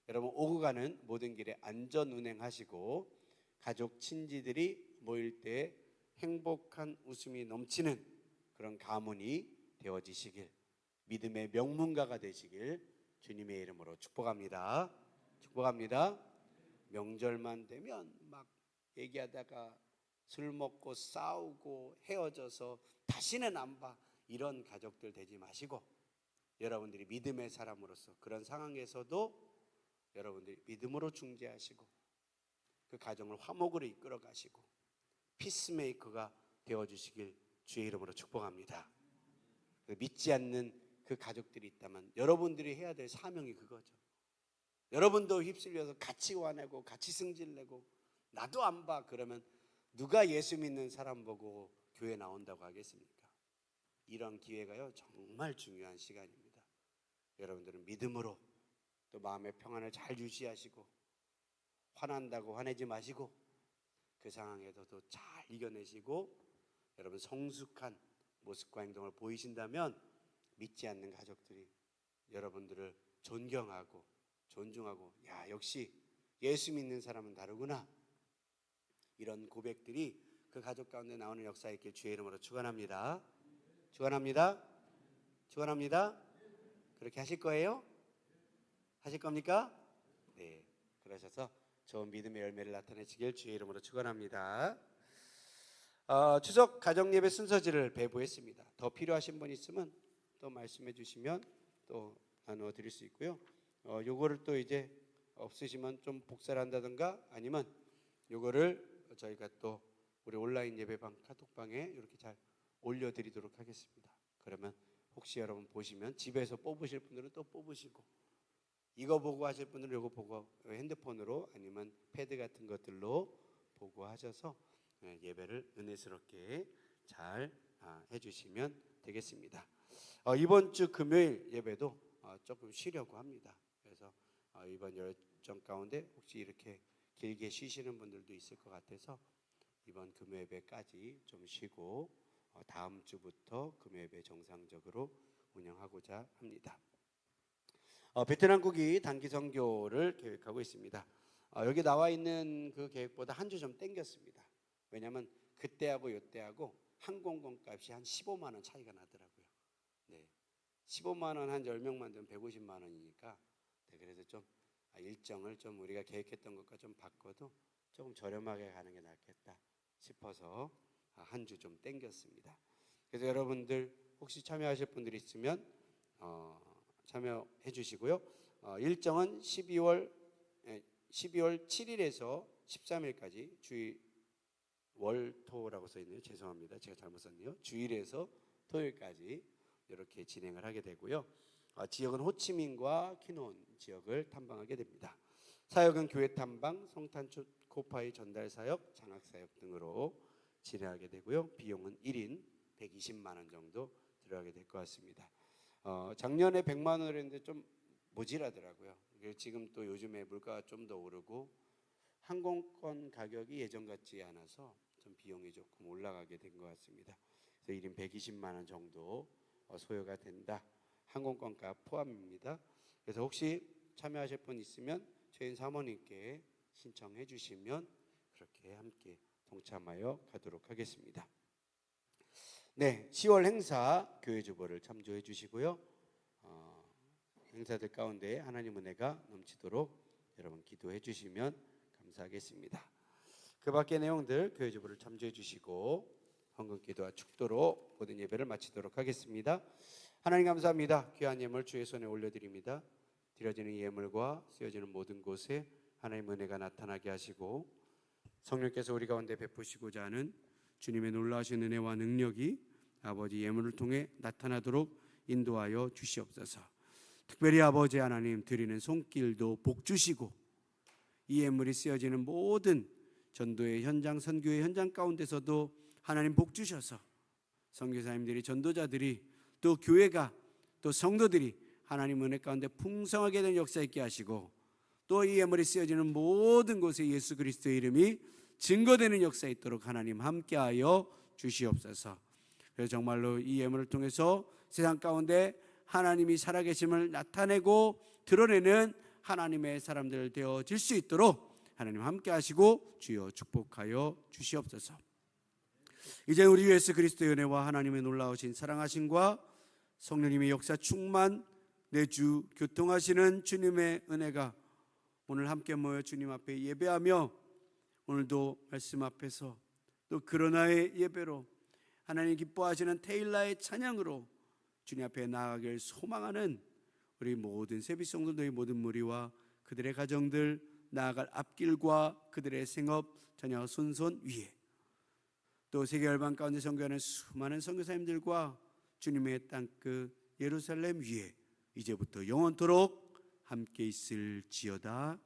여러분 오고 가는 모든 길에 안전 운행하시고 가족 친지들이 모일 때 행복한 웃음이 넘치는 그런 가문이 되어지시길, 믿음의 명문가가 되시길 주님의 이름으로 축복합니다. 축복합니다. 명절만 되면 막 얘기하다가 술 먹고 싸우고 헤어져서 다시는 안 봐, 이런 가족들 되지 마시고 여러분들이 믿음의 사람으로서 그런 상황에서도 여러분들이 믿음으로 중재하시고 그 가정을 화목으로 이끌어 가시고 피스메이커가 되어주시길 주의 이름으로 축복합니다. 믿지 않는 그 가족들이 있다면 여러분들이 해야 될 사명이 그거죠. 여러분도 휩쓸려서 같이 화내고 같이 승질내고 나도 안 봐 그러면 누가 예수 믿는 사람 보고 교회 나온다고 하겠습니까? 이런 기회가요 정말 중요한 시간입니다. 여러분들은 믿음으로 또 마음의 평안을 잘 유지하시고 화난다고 화내지 마시고 그 상황에서도 잘 이겨내시고 여러분 성숙한 모습과 행동을 보이신다면 믿지 않는 가족들이 여러분들을 존경하고 존중하고 야 역시 예수 믿는 사람은 다르구나, 이런 고백들이 그 가족 가운데 나오는 역사 있길 주의 이름으로 축원합니다. 축원합니다. 축원합니다. 그렇게 하실 거예요? 하실 겁니까? 네, 그러셔서 좋은 믿음의 열매를 나타내시길 주의 이름으로 축원합니다. 추석 가정예배 순서지를 배부했습니다. 더 필요하신 분 있으면 또 말씀해 주시면 또 나누어 드릴 수 있고요. 요거를 또 이제 없으시면 좀 복사를 한다든가 아니면 요거를 저희가 또 우리 온라인 예배방 카톡방에 이렇게 잘 올려드리도록 하겠습니다. 그러면 혹시 여러분 보시면 집에서 뽑으실 분들은 또 뽑으시고 이거 보고 하실 분들은 이거 보고 핸드폰으로 아니면 패드 같은 것들로 보고 하셔서 예배를 은혜스럽게 잘 해주시면 되겠습니다. 이번 주 금요일 예배도 조금 쉬려고 합니다. 그래서 이번 열정 가운데 혹시 이렇게 길게 쉬시는 분들도 있을 것 같아서 이번 금요 예배까지 좀 쉬고 다음 주부터 금요 예배 정상적으로 운영하고자 합니다. 베트남국이 단기 선교를 계획하고 있습니다. 여기 나와 있는 그 계획보다 한 주 좀 땡겼습니다. 왜냐하면 그때하고 이때하고 항공권 값이 한 15만 원 차이가 나더라고요. 네, 15만 원 한 10명만 되면 150만 원이니까 그래서 좀 일정을 좀 우리가 계획했던 것과 좀 바꿔도 조금 저렴하게 가는 게 낫겠다 싶어서 한 주 좀 땡겼습니다. 그래서 여러분들 혹시 참여하실 분들이 있으면 참여해 주시고요. 일정은 12월 7일에서 13일까지 주일 월토라고 써 있네요. 죄송합니다. 제가 잘못 썼네요. 주일에서 토요일까지 이렇게 진행을 하게 되고요. 지역은 호치민과 키논 지역을 탐방하게 됩니다. 사역은 교회 탐방, 성탄 코파이 전달 사역, 장학 사역 등으로 진행하게 되고요. 비용은 1인 120만 원 정도 들어가게 될 것 같습니다. 작년에 100만 원을 했는데 좀 모자라더라고요. 지금 또 요즘에 물가가 좀 더 오르고 항공권 가격이 예전 같지 않아서 좀 비용이 조금 올라가게 된 것 같습니다. 그래서 1인 120만 원 정도 소요가 된다. 항공권 값 포함입니다. 그래서 혹시 참여하실 분 있으면 저희 사모님께 신청해 주시면 그렇게 함께 동참하여 가도록 하겠습니다. 네, 10월 행사 교회 주보를 참조해 주시고요. 행사들 가운데 하나님 은혜가 넘치도록 여러분 기도해 주시면 감사하겠습니다. 그 밖의 내용들 교회 주보를 참조해 주시고 헌금 기도와 축도로 모든 예배를 마치도록 하겠습니다. 하나님 감사합니다. 귀한 예물 주의 손에 올려드립니다. 드려지는 예물과 쓰여지는 모든 곳에 하나님의 은혜가 나타나게 하시고 성령께서 우리 가운데 베푸시고자 하는 주님의 놀라우신 은혜와 능력이 아버지 예물을 통해 나타나도록 인도하여 주시옵소서. 특별히 아버지 하나님 드리는 손길도 복 주시고 이 예물이 쓰여지는 모든 전도의 현장, 선교의 현장 가운데서도 하나님 복 주셔서 선교사님들이, 전도자들이, 또 교회가, 또 성도들이 하나님 은혜 가운데 풍성하게 된 역사 있게 하시고 또 이 예물이 쓰여지는 모든 곳에 예수 그리스도의 이름이 증거되는 역사 있도록 하나님 함께하여 주시옵소서. 그래서 정말로 이 예물을 통해서 세상 가운데 하나님이 살아계심을 나타내고 드러내는 하나님의 사람들 되어질 수 있도록 하나님 함께 하시고 주여 축복하여 주시옵소서. 이제 우리 예수 그리스도의 은혜와 하나님의 놀라우신 사랑하심과 성령님의 역사 충만 내주 교통하시는 주님의 은혜가 오늘 함께 모여 주님 앞에 예배하며 오늘도 말씀 앞에서 또 그러나의 예배로 하나님 기뻐하시는 테일라의 찬양으로 주님 앞에 나아가길 소망하는 우리 모든 세비성도들의 모든 무리와 그들의 가정들, 나아갈 앞길과 그들의 생업 자녀 손손 위에 또 세계 열방 가운데 선교하는 수많은 선교사님들과 주님의 땅끝 예루살렘 위에 이제부터 영원토록 함께 있을지어다.